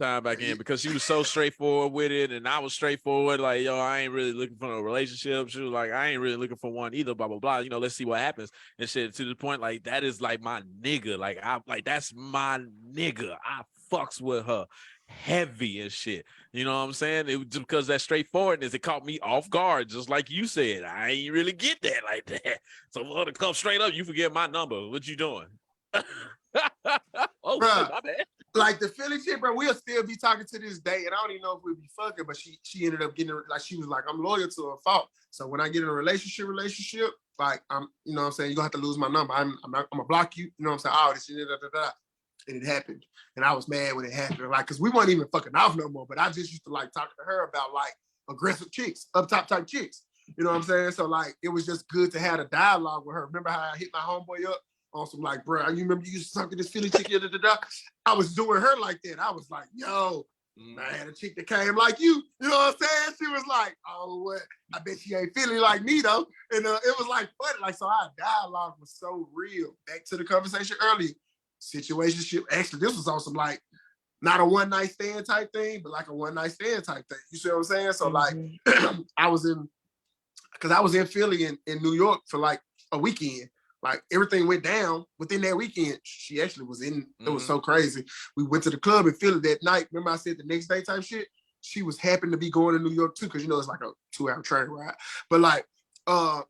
Time back in because she was so straightforward with it, and I was straightforward. Like, yo, I ain't really looking for a relationship. She was like, I ain't really looking for one either. Blah blah blah. You know, let's see what happens and shit. To the point, like that is like my nigga. Like that's my nigga. I fucks with her heavy and shit. You know what I'm saying? It was just because that straightforwardness, it caught me off guard, just like you said. I ain't really get that like that. So for her to come straight up, you forget my number. What you doing? Oh, bruh, shit, my bad. Like the Philly chick, bro, we'll still be talking to this day, and I don't even know if we'll be fucking, but she ended up getting, like, she was like, I'm loyal to her fault. So when I get in a relationship, like, I'm, you know what I'm saying, you're gonna have to lose my number. I'm gonna block you, you know what I'm saying? Oh, this shit, and it happened. And I was mad when it happened, like, because we weren't even fucking off no more, but I just used to, like, talk to her about, like, aggressive chicks, up top type chicks. You know what I'm saying? So, like, it was just good to have a dialogue with her. Remember how I hit my homeboy up on some, like, bro, you remember you used to talk to this Philly chick, I was doing her like that. I was like, yo, I had a chick that came like you. You know what I'm saying? She was like, oh, what? I bet she ain't feeling like me, though. And it was, like, funny. Like, so our dialogue was so real. Back to the conversation earlier. Situationship. Actually, this was on some, like, not a one-night stand type thing, but like a one-night stand type thing. You see what I'm saying? So, like, I was in Philly in New York for, like, a weekend. Like, everything went down within that weekend. She actually was in, it was so crazy. We went to the club in Philly that night. Remember I said the next day type shit? She was happened to be going to New York too, because, you know, it's like a 2-hour train ride. But, like,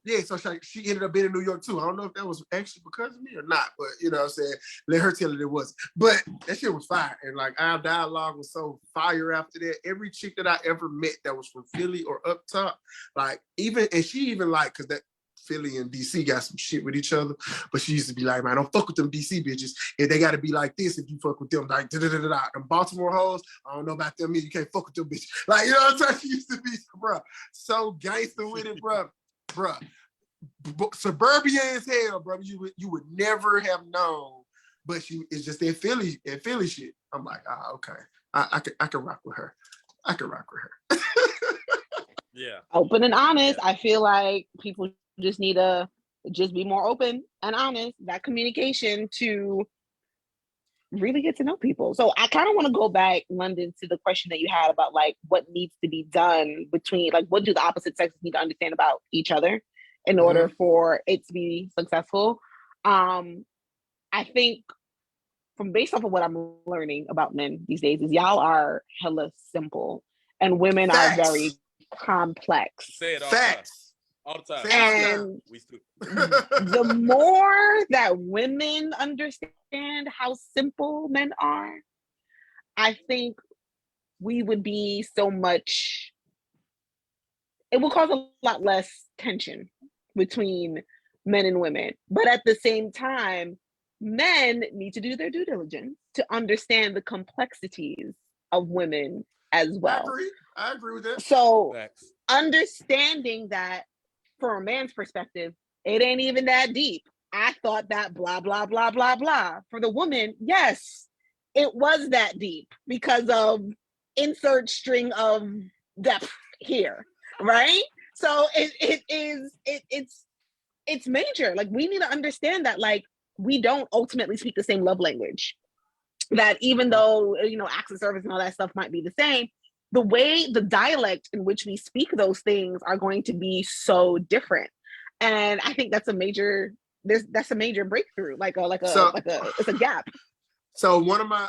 yeah, so she ended up being in New York too. I don't know if that was actually because of me or not, but, you know what I'm saying? Let her tell it wasn't. But that shit was fire. And, like, our dialogue was so fire after that. Every chick that I ever met that was from Philly or up top, like, and she even, like, because that Philly and DC got some shit with each other, but she used to be like, man, don't fuck with them DC bitches. If they got to be like this, if you fuck with them, like, da-da-da-da-da. Them Baltimore hoes, I don't know about them, you can't fuck with them bitches. Like, you know what I'm saying? She used to be, bro, so gangster with it, bro. Suburbia as hell, bro. You would never have known, but it's just that Philly shit. I'm like, okay. I can rock with her. I can rock with her. Yeah. Open and honest. Yeah. I feel like people just need to just be more open and honest. That communication to really get to know people. So I kind of want to go back, London, to the question that you had about, like, what needs to be done between, like, what do the opposite sexes need to understand about each other in order for it to be successful. I think based off of what I'm learning about men these days is y'all are hella simple and women are very complex. Say it all Facts. the time. And We still. the more that women understand how simple men are, I think we would be so much, it will cause a lot less tension between men and women. But at the same time, men need to do their due diligence to understand the complexities of women as well. I agree with that. So Facts. understanding that from a man's perspective, it ain't even that deep. I thought that blah, blah, blah, blah, blah. For the woman, yes, it was that deep because of insert string of depth here, right? So it's major. Like, we need to understand that, like, we don't ultimately speak the same love language. That even though, acts of service and all that stuff might be the same, the way, the dialect in which we speak those things are going to be so different. And I think that's a major breakthrough, it's a gap. So one of my,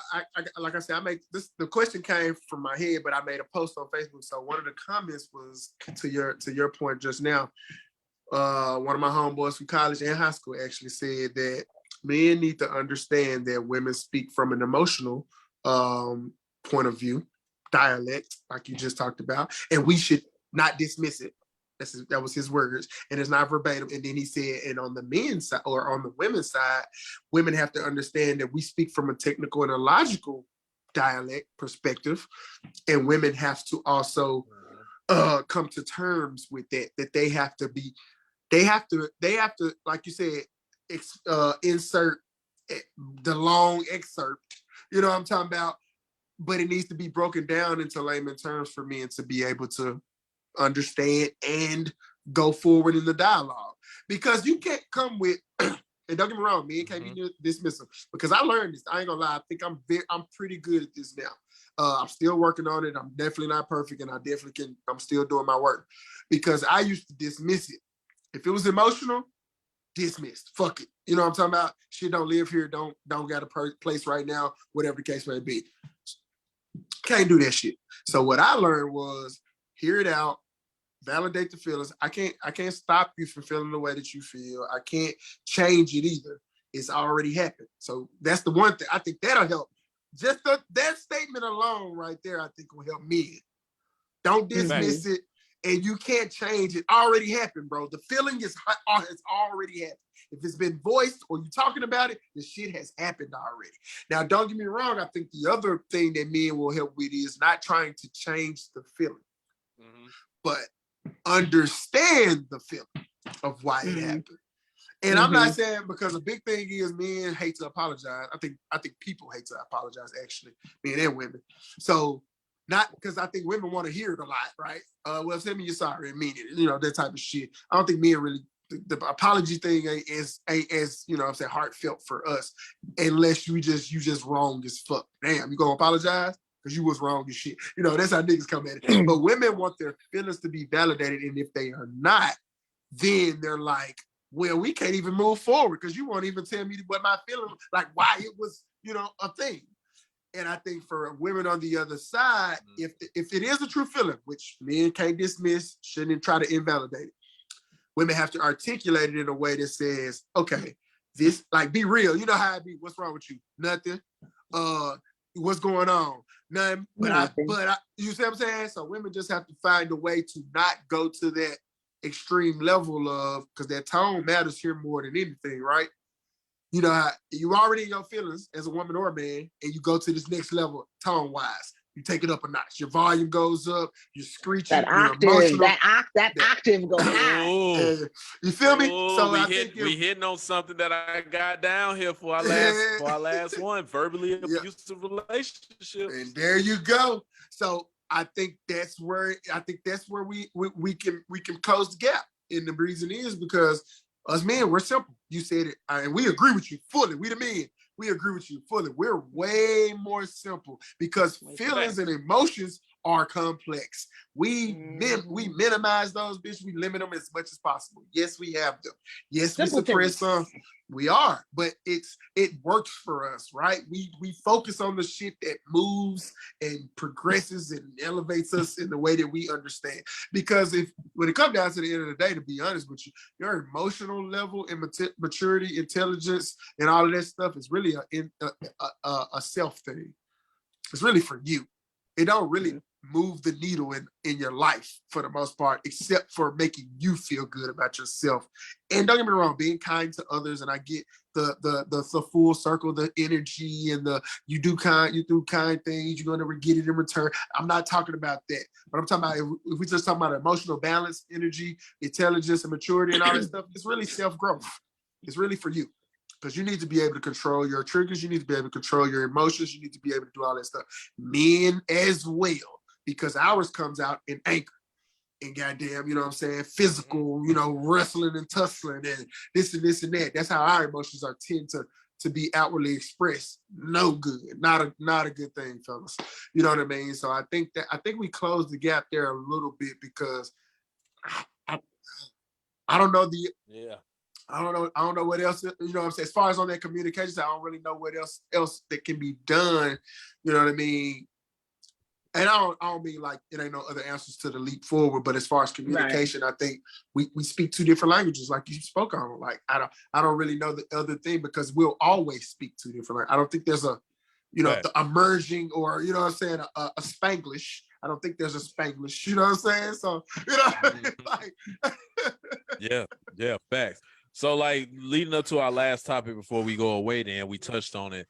like I said, I make this, the question came from my head, but I made a post on Facebook. So one of the comments was to your point just now. One of my homeboys from college and high school actually said that men need to understand that women speak from an emotional point of view, dialect, like you just talked about, and we should not dismiss it. That was his words, and it's not verbatim. And then he said, and on the men's side or on the women's side, women have to understand that we speak from a technical and a logical dialect perspective, and women have to also come to terms with that they have to, like you said, insert the long excerpt, you know what I'm talking about? But it needs to be broken down into layman terms for men to be able to understand and go forward in the dialogue. Because you can't come with, and don't get me wrong, men can't be dismissive. Because I learned this. I ain't gonna lie. I think I'm pretty good at this now. I'm still working on it. I'm definitely not perfect, and I'm still doing my work. Because I used to dismiss it. If it was emotional, dismissed. Fuck it. You know what I'm talking about? Shit don't live here. Don't got a place right now, whatever the case may be. Can't do that shit. So what I learned was hear it out, validate the feelings. I can't stop you from feeling the way that you feel. I can't change it either. It's already happened. So that's the one thing. I think that'll help. Just that statement alone right there, I think will help me. Don't dismiss it. And you can't change it. Already happened, bro. The feeling has already happened. If it's been voiced or you're talking about it, the shit has happened already. Now, don't get me wrong. I think the other thing that men will help with is not trying to change the feeling, but understand the feeling of why it happened. And I'm not saying, because a big thing is men hate to apologize. I think people hate to apologize, actually, men and women. So, not because I think women want to hear it a lot, right? Well, send me you're sorry and mean it, that type of shit. I don't think men really, the apology thing ain't as I'm saying, heartfelt for us, unless you just wrong as fuck. Damn, you gonna apologize? Because you was wrong as shit. That's how niggas come at it. But women want their feelings to be validated, and if they are not, then they're like, well, we can't even move forward because you won't even tell me what my feeling, like why it was, a thing. And I think for women on the other side, if it is a true feeling, which men can't dismiss, shouldn't try to invalidate it. Women have to articulate it in a way that says, okay, this, like, be real. You know how it be. What's wrong with you? Nothing. What's going on? Nothing. But you see what I'm saying? So women just have to find a way to not go to that extreme level of, because that tone matters here more than anything, right? You already in your feelings as a woman or a man, and you go to this next level tone-wise. You take it up a notch. Your volume goes up. You're screeching. That octave, that octave go high. You feel me? So we hitting on something that I got down here for our last one, verbally abusive relationship. And there you go. So I think that's where we can close the gap. And the reason is because us men, we're simple. You said it, and we agree with you fully. We the men, we agree with you fully. We're way more simple because feelings and emotions are complex. We minimize those, bitch. We limit them as much as possible. Yes, we have them. Yes, we suppress some. We are, but it works for us, right? We focus on the shit that moves and progresses and elevates us in the way that we understand. Because when it comes down to the end of the day, to be honest with you, your emotional level and maturity, intelligence, and all of that stuff is really a self thing. It's really for you. It don't really move the needle in your life for the most part, except for making you feel good about yourself. And don't get me wrong, being kind to others, and I get the full circle, the energy, and you do kind things, you're gonna get it in return. I'm not talking about that, but I'm talking about if we just talking about emotional balance, energy, intelligence, and maturity, and all that stuff. It's really self-growth. It's really for you. Because you need to be able to control your triggers. You need to be able to control your emotions. You need to be able to do all that stuff. Men as well, because ours comes out in anger and goddamn, you know what I'm saying, physical, wrestling and tussling and this and this and that. That's how our emotions tend to be outwardly expressed. No good. Not a good thing, fellas. You know what I mean? So I think we closed the gap there a little bit because I don't know I don't know what else, you know what I'm saying? As far as on that communication side, I don't really know what else that can be done. You know what I mean? And I don't mean like it ain't no other answers to the leap forward, but as far as communication, right. I think we speak two different languages, like you spoke on. Like I don't really know the other thing because we'll always speak two different languages. I don't think there's a, right. The emerging or, you know what I'm saying, a Spanglish. I don't think there's a Spanglish, you know what I'm saying? So, like. Yeah, facts. So, like, leading up to our last topic before we go away, then we touched on it.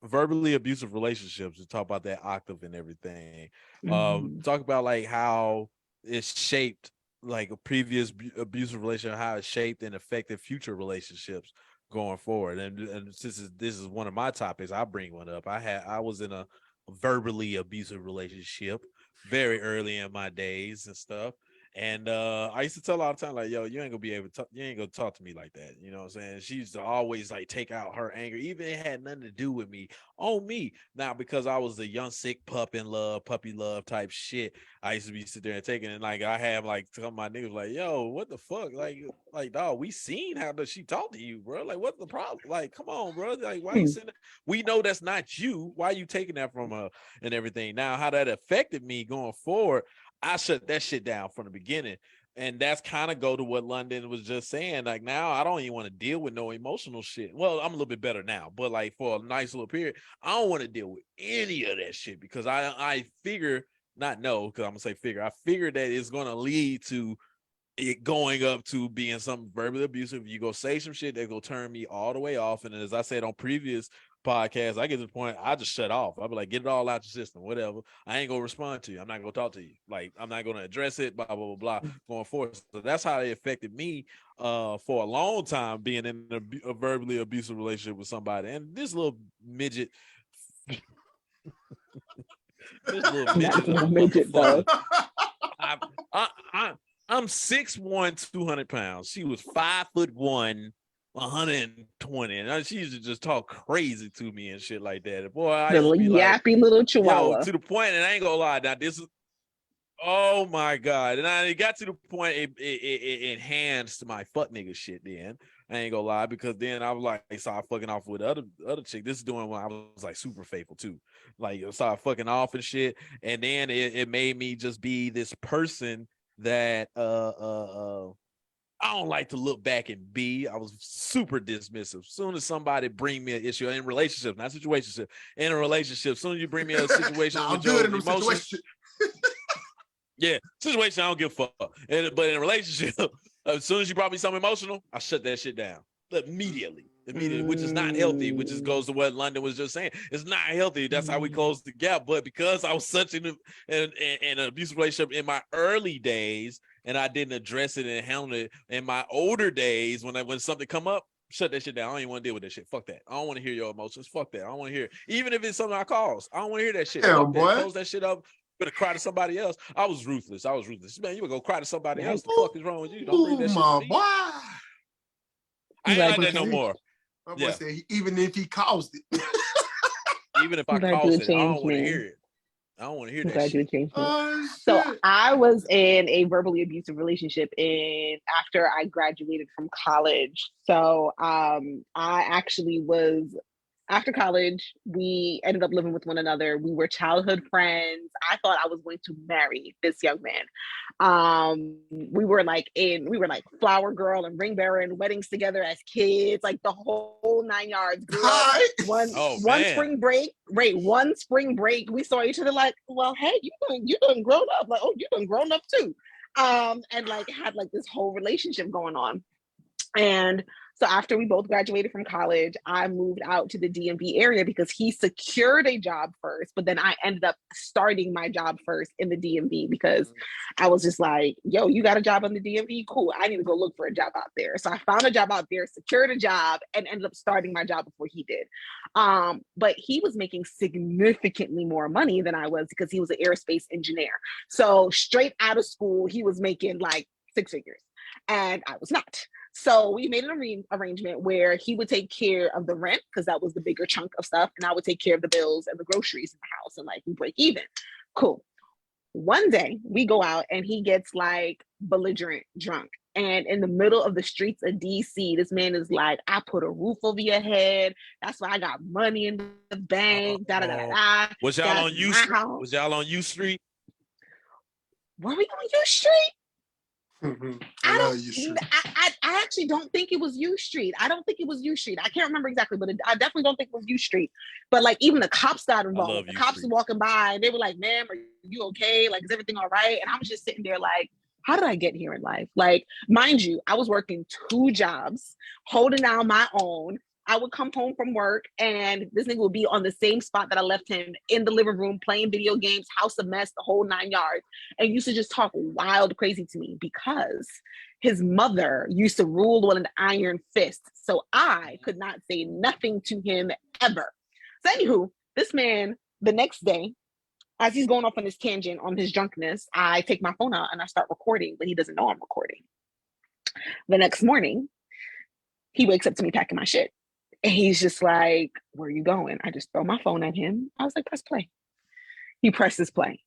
Verbally abusive relationships. We talk about that octave and everything. Talk about like how it's shaped, like a previous abusive relationship, how it shaped and affected future relationships going forward. And since this is one of my topics, I bring one up. I was in a verbally abusive relationship very early in my days and stuff. And I used to tell her all the time, like, yo, you ain't gonna talk to me like that. You know what I'm saying? She used to always like take out her anger, even it had nothing to do with me, on me. Now, because I was a young, sick puppy love type shit, I used to be sitting there and taking it. Like, I have like some of my niggas like, yo, what the fuck? Like, dog, we seen how does she talk to you, bro? Like, what's the problem? Like, come on, bro. Like, why you sitting there? We know that's not you. Why are you taking that from her and everything? Now, how that affected me going forward, I shut that shit down from the beginning. And that's kind of go to what London was just saying. Like, now I don't even want to deal with no emotional shit. Well, I'm a little bit better now, but like for a nice little period, I don't want to deal with any of that shit because I figure, not know, because I'm gonna say figure, I figure that it's gonna lead to it going up to being something verbally abusive. You go say some shit that go turn me all the way off. And as I said on previous podcasts, I get to the point I just shut off. I'll be like, get it all out your system, whatever. I ain't gonna respond to you. I'm not gonna talk to you. Like, I'm not gonna address it, blah blah blah blah going forward. So that's how it affected me for a long time, being in a verbally abusive relationship with somebody. And this little midget though. I'm 6'1", 200 pounds. She was 5'1", 120, and she used to just talk crazy to me and shit like that. Boy, I used to be yappy like, little chihuahua. Yo, to the point, and I ain't gonna lie, now this is, oh my god, and it got to the point it enhanced my fuck nigga shit. Then I ain't gonna lie, because then I was like, started fucking off with other chick. This is doing when I was like super faithful too, like started fucking off and shit, and then it made me just be this person that I don't like to look back and be. I was super dismissive. Soon as somebody bring me an issue in relationships, not situationship, in a relationship, soon as you bring me a situation with your emotions, yeah, situation, I don't give a fuck. But in a relationship, as soon as you brought me something emotional, I shut that shit down immediately, which is not healthy, which just goes to what London was just saying. It's not healthy. That's how we close the gap. But because I was such in an abusive relationship in my early days, and I didn't address it and handle it in my older days, when something come up, shut that shit down. I don't even want to deal with that shit. Fuck that. I don't want to hear your emotions. Fuck that. I don't want to hear it. Even if it's something I caused, I don't want to hear that shit. Hell, boy. Close that shit up. Gonna cry to somebody else. I was ruthless. Man, you would go cry to somebody else. The fuck is wrong with you? Don't bring that shit to me. Boy. I ain't like that no more. Yeah. Say, even if he caused it. Even if I caused it, I don't want to hear it. I don't want to hear that Glad you shit. changed it. Oh, So shit. I was in a verbally abusive relationship after I graduated from college. So I actually was after college, we ended up living with one another. We were childhood friends. I thought I was going to marry this young man. We were like flower girl and ring bearer and weddings together as kids, like the whole 9 yards. Grew up Hi. one spring break, right? One spring break, we saw each other like, well, hey, you done grown up. Like, oh, you done grown up too. And like had like this whole relationship going on. And so after we both graduated from college, I moved out to the DMV area because he secured a job first, but then I ended up starting my job first in the DMV because I was just like, yo, you got a job in the DMV? Cool. I need to go look for a job out there. So I found a job out there, secured a job, and ended up starting my job before he did. But he was making significantly more money than I was because he was an aerospace engineer. So straight out of school, he was making like 6 figures and I was not. So we made an arrangement where he would take care of the rent because that was the bigger chunk of stuff, and I would take care of the bills and the groceries in the house, and like we break even. Cool. One day we go out and he gets like belligerent drunk. And in the middle of the streets of DC, this man is like, I put a roof over your head. That's why I got money in the bank. Da da da da. Was y'all on U Street? Was y'all on U Street? Were we on U Street? I actually don't think it was U Street. I don't think it was U Street. I can't remember exactly, but I definitely don't think it was U Street. But like even the cops got involved. The cops were walking by and they were like, ma'am, are you okay? Like, is everything all right? And I was just sitting there like, how did I get here in life? Like, mind you, I was working 2 jobs, holding down my own. I would come home from work and this nigga would be on the same spot that I left him in the living room, playing video games, house of mess, the whole 9 yards, and used to just talk wild crazy to me because his mother used to rule with an iron fist. So I could not say nothing to him ever. So anywho, this man, the next day, as he's going off on this tangent on his drunkenness, I take my phone out and I start recording, but he doesn't know I'm recording. The next morning, he wakes up to me packing my shit. And he's just like, where are you going? I just throw my phone at him. I was like, press play. He presses play.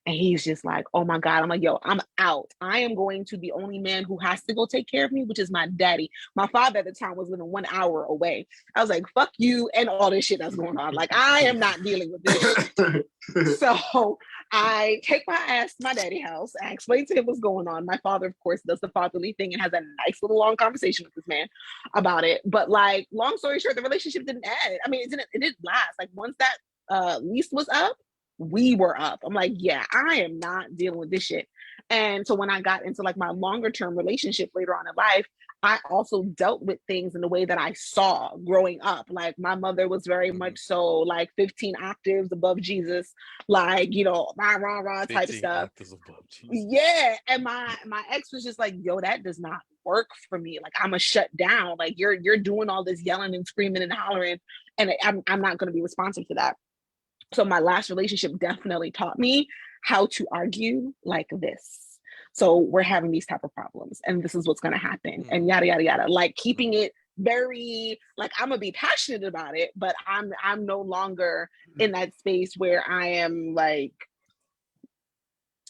And he's just like, oh my God. I'm like, yo, I'm out. I am going to the only man who has to go take care of me, which is my daddy. My father at the time was living 1 hour away. I was like, fuck you and all this shit that's going on. Like, I am not dealing with this. So I take my ass to my daddy's house. I explain to him what's going on. My father, of course, does the fatherly thing and has a nice little long conversation with this man about it. But like, long story short, the relationship didn't end. I mean, it didn't last. Like once that lease was up, we were up. I'm like, yeah, I am not dealing with this shit. And so when I got into like my longer term relationship later on in life, I also dealt with things in the way that I saw growing up. Like my mother was very much so like 15 octaves above Jesus, like, you know, rah type stuff. Yeah. And my ex was just like, yo, that does not work for me. Like I'm a shut down. Like you're doing all this yelling and screaming and hollering, and I'm not going to be responsive to that. So my last relationship definitely taught me how to argue like this. So we're having these type of problems and this is what's going to happen and yada, yada, yada. Like keeping it very, like I'm going to be passionate about it, but I'm no longer in that space where I am like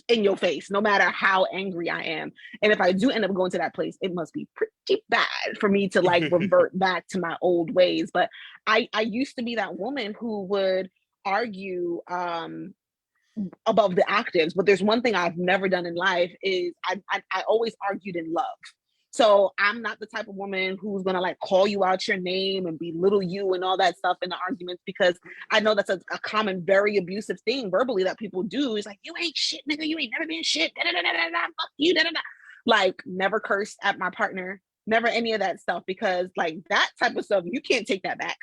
in your face, no matter how angry I am. And if I do end up going to that place, it must be pretty bad for me to like revert back to my old ways. But I used to be that woman who would argue above the octaves, but there's one thing I've never done in life is I always argued in love. So I'm not the type of woman who's gonna like call you out your name and belittle you and all that stuff in the arguments, because I know that's a common, very abusive thing verbally that people do. Is like, you ain't shit, nigga, you ain't never been shit, da, da, da, da, da, fuck you, da, da, da. Like never curse at my partner, never any of that stuff, because like that type of stuff, you can't take that back.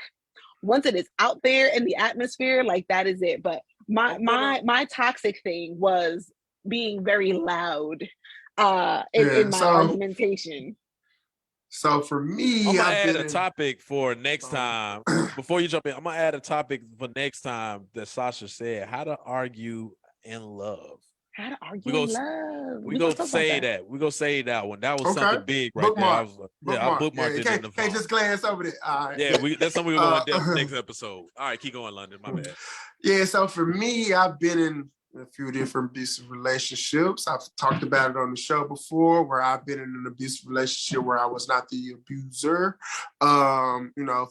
Once it is out there in the atmosphere, like that is it. But my toxic thing was being very loud in my argumentation. So for me, I'm gonna add a topic for next time. Before you jump in, I'm gonna add a topic for next time that Sasha said: how to argue in love. How to argue We go, in love. we We're gonna go talk about say that. that. We go say that one. That was Okay. something big right there. I Bookmark. was like, I Bookmark. Yeah, bookmarked you it in the can't phone. just glance over there. All right. Yeah, that's something we're going to Uh, next episode. All right, keep going, London. My bad. Yeah, so for me, I've been in a few different abusive relationships. I've talked about it on the show before, where I've been in an abusive relationship where I was not the abuser,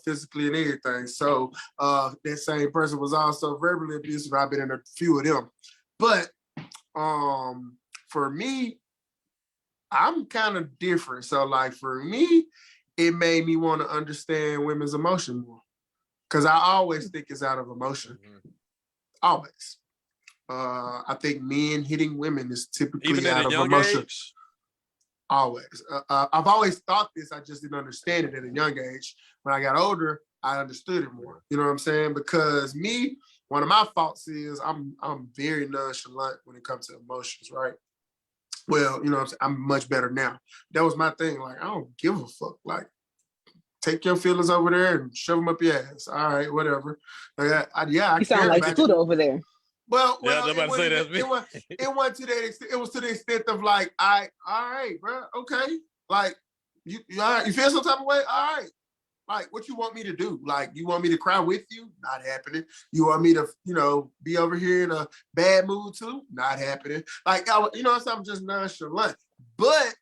physically and everything. So that same person was also verbally abusive. I've been in a few of them. But for me, I'm kind of different. So like for me, it made me want to understand women's emotion more. Because I always think it's out of emotion. Always. I think men hitting women is typically Even at out a of young emotion. age? Always. I've always thought this. I just didn't understand it at a young age. When I got older, I understood it more. You know what I'm saying? Because me, one of my faults is I'm very nonchalant when it comes to emotions, right? Well, you know what I'm saying? I'm much better now. That was my thing. Like, I don't give a fuck. Like, take your feelings over there and shove them up your ass. All right, whatever. I You sound care like about Tutu you. over there. Well, Yeah, I'm it about to say that's me. wasn't to that extent. It was to the extent of like, all right, bro, okay. Like, you all right? You feel some type of way? All right. Like, what you want me to do? Like, you want me to cry with you? Not happening. You want me to, be over here in a bad mood too? Not happening. Like, I'm just nonchalant. But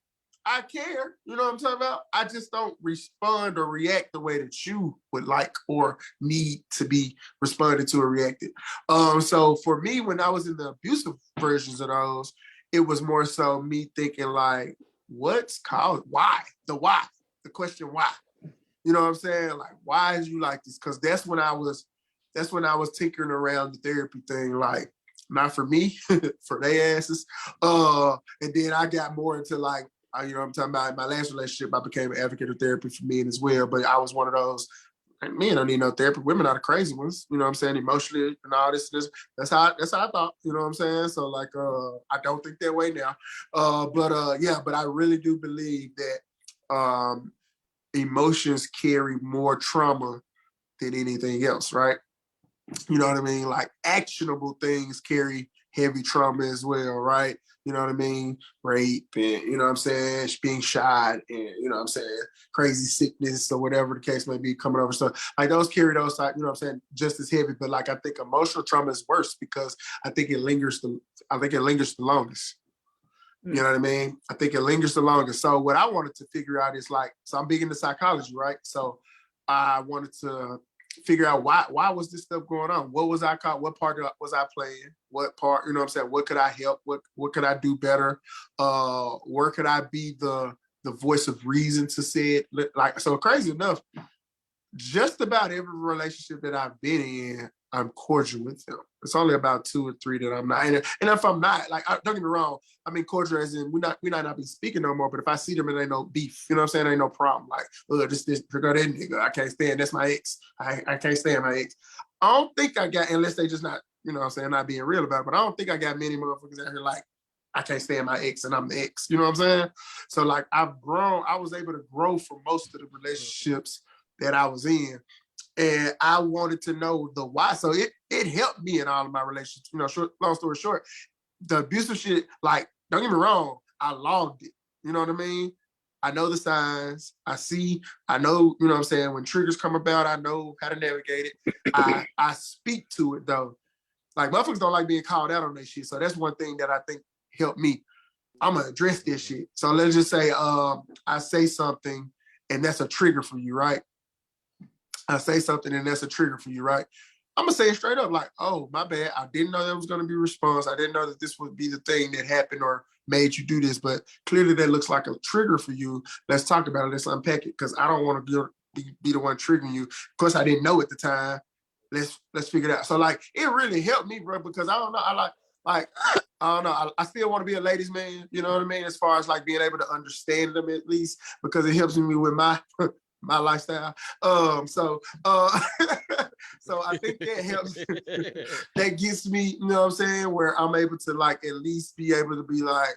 I care. You know what I'm talking about? I just don't respond or react the way that you would like or need to be responded to or reacted. So for me, when I was in the abusive versions of those, it was more so me thinking like, what's called why? The why. The question why. You know what I'm saying? Like, why is you like this? Because that's when I was tinkering around the therapy thing, like, not for me, for their asses. And then I got more into like, I'm talking about in my last relationship, I became an advocate of therapy for men as well. But I was one of those, like, men don't need no therapy. Women are the crazy ones, you know what I'm saying? Emotionally and all this. That's how I thought, you know what I'm saying? So like, I don't think that way now. But I really do believe that emotions carry more trauma than anything else, right? You know what I mean? Like actionable things carry heavy trauma as well, right? You know what I mean? Rape and, you know what I'm saying, being shot and, you know what I'm saying, crazy sickness or whatever the case may be coming over. So like those carry those, you know what I'm saying, just as heavy. But like I think emotional trauma is worse because I think it lingers the longest. You know what I mean? I think it lingers the longest. So what I wanted to figure out is like, so I'm big into psychology, right? So I wanted to figure out why was this stuff going on? What was I caught? What part was I playing? What part, you know what I'm saying? What could I help? What could I do better? Where could I be the voice of reason to say it? Like, so crazy enough, just about every relationship that I've been in, I'm cordial with them. It's only about 2 or 3 that I'm not. And if I'm not, like, don't get me wrong, I mean cordial as in we might not be speaking no more, but if I see them and ain't no beef, you know what I'm saying? Ain't no problem. Like, this trigger that nigga. I can't stand. That's my ex. I can't stand my ex. I don't think I got, unless they just not, you know what I'm saying, not being real about it, but I don't think I got many motherfuckers out here like, I can't stand my ex and I'm the ex. You know what I'm saying? So like I've grown, I was able to grow from most of the relationships that I was in. And I wanted to know the why. So it helped me in all of my relationships. You know, long story short, the abusive shit, like, don't get me wrong, I logged it. You know what I mean? I know the signs. I know, you know what I'm saying, when triggers come about, I know how to navigate it. I speak to it though. Like, motherfuckers don't like being called out on that shit. So that's one thing that I think helped me. I'm gonna address this shit. So let's just say I say something and that's a trigger for you, right? I say something and that's a trigger for you, right? I'm gonna say it straight up, like, oh, my bad. I didn't know there was gonna be a response. I didn't know that this would be the thing that happened or made you do this, but clearly that looks like a trigger for you. Let's talk about it. Let's unpack it, because I don't want to be the one triggering you. Of course, I didn't know at the time. Let's figure it out. So like, it really helped me, bro, because I don't know. I don't know. I still want to be a ladies' man. You know what I mean? As far as like being able to understand them at least, because it helps me with my my lifestyle. So I think that helps. That gets me, you know what I'm saying, where I'm able to like at least be able to be like,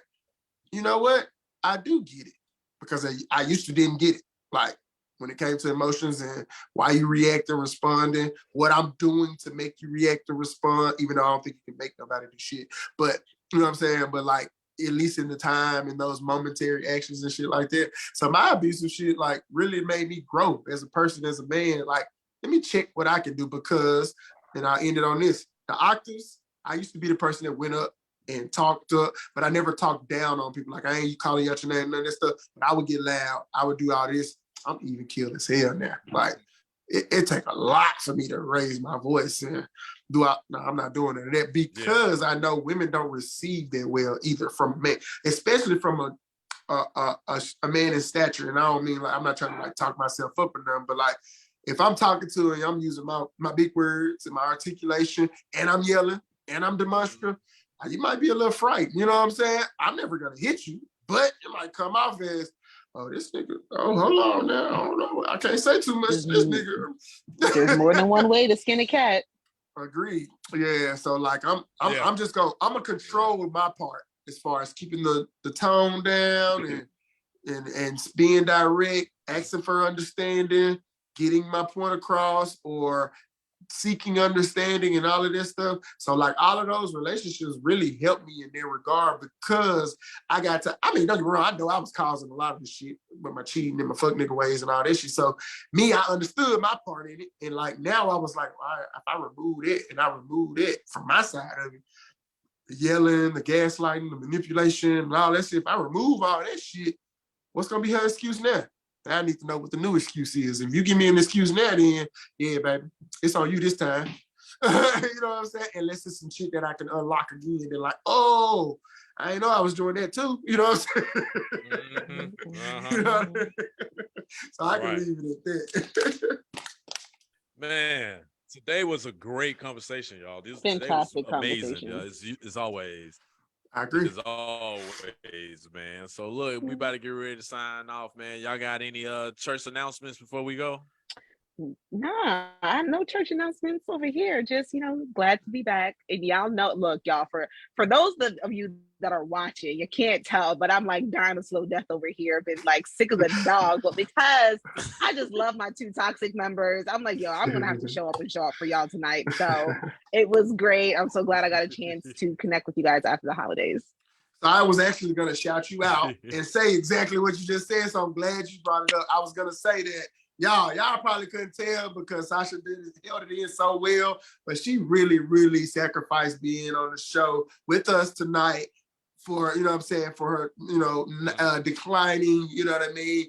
you know what? I do get it. Because I used to didn't get it. Like when it came to emotions and why you react and responding, what I'm doing to make you react and respond, even though I don't think you can make nobody do shit. But You know what I'm saying? But like, at least in the time and those momentary actions and shit like that. So my abusive shit like really made me grow as a person, as a man. Like, let me check what I can do because, and I ended on this. The octaves, I used to be the person that went up and talked up, but I never talked down on people. Like, I ain't calling you out your name, none of that stuff. But I would get loud. I would do all this. I'm even killed as hell now. Like, it take a lot for me to raise my voice and no, I'm not doing it. That because I know women don't receive that well either from a man, especially from a man in stature. And I don't mean like, I'm not trying to like talk myself up or nothing, but like if I'm talking to her and I'm using my big words and my articulation and I'm yelling and I'm demonstrative, you might be a little frightened. You know what I'm saying? I'm never gonna hit you, but it might come off as, oh, this nigga, oh, hold on now. I don't know. I can't say too much to this nigga. There's more than one way to skin a cat. Agreed. Yeah. So like I'm just gonna control my part as far as keeping the tone down and being direct, asking for understanding, getting my point across, or seeking understanding and all of this stuff. So like all of those relationships really helped me in their regard because I got to, I mean, don't get me wrong, I know I was causing a lot of the shit with my cheating and my fuck nigga ways and all that shit. So me, I understood my part in it. And like now I was like, all right, if I remove it and I remove it from my side of it, the yelling, the gaslighting, the manipulation and all that shit, if I remove all that shit, what's gonna be her excuse now? I need to know what the new excuse is. If you give me an excuse now, then yeah, baby, it's on you this time. You know what I'm saying? Unless it's some shit that I can unlock again. They're like, oh, I didn't know I was doing that too. You know what I'm saying? You know what I mean? So I can leave it at that. Man, today was a great conversation, y'all. Fantastic today was amazing, conversation. y'all. It's always. I agree. As always, man. So look, we about to get ready to sign off, man. Y'all got any church announcements before we go? Nah, I have no church announcements over here. Just, glad to be back. And y'all know, look, y'all, for those of you that are watching, you can't tell, but I'm like dying of slow death over here. Been like sick of the dog, but because I just love my two toxic members, I'm like, yo, I'm gonna have to show up for y'all tonight. So it was great. I'm so glad I got a chance to connect with you guys after the holidays. So I was actually gonna shout you out and say exactly what you just said. So I'm glad you brought it up. I was gonna say that y'all probably couldn't tell because Sasha held it in so well, but she really, really sacrificed being on the show with us tonight for, you know what I'm saying, for her, declining, you know what I mean,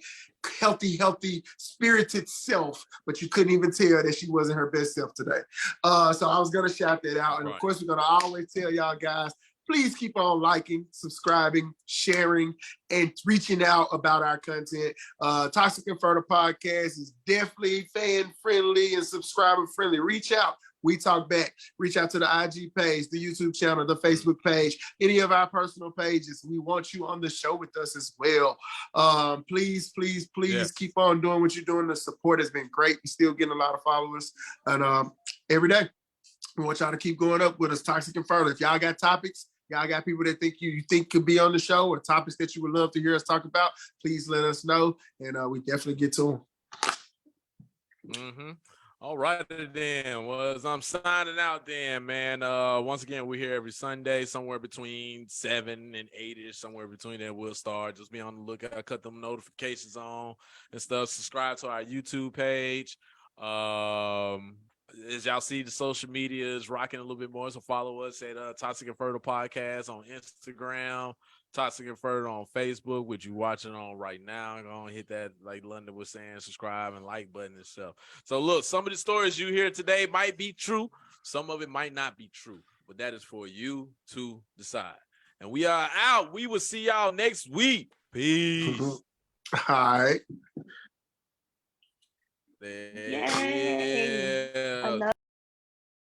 healthy, spirited self, but you couldn't even tell that she wasn't her best self today. So I was gonna shout that out. And of course, we're gonna always tell y'all guys, please keep on liking, subscribing, sharing, and reaching out about our content. Toxic Infertile Podcast is definitely fan-friendly and subscriber-friendly. Reach out. We talk back. Reach out to the IG page, the YouTube channel, the Facebook page, any of our personal pages. We want you on the show with us as well. Please keep on doing what you're doing. The support has been great. We're still getting a lot of followers. And every day, we want y'all to keep going up with us, Toxic Infertile. If y'all got topics, y'all got people that you think could be on the show or topics that you would love to hear us talk about, please let us know. And we definitely get to them. All right, then. Well, as I'm signing out then, man. Once again, we're here every Sunday, somewhere between 7 and 8-ish, somewhere between there. We'll start. Just be on the lookout. Cut them notifications on and stuff. Subscribe to our YouTube page. As y'all see, the social media is rocking a little bit more. So follow us at Toxic Infertile Podcast on Instagram, Toxic Infertile on Facebook, which you're watching on right now. Go and hit that, like London was saying, subscribe and like button and stuff. So look, some of the stories you hear today might be true. Some of it might not be true, but that is for you to decide. And we are out. We will see y'all next week. Peace. All right. There it is.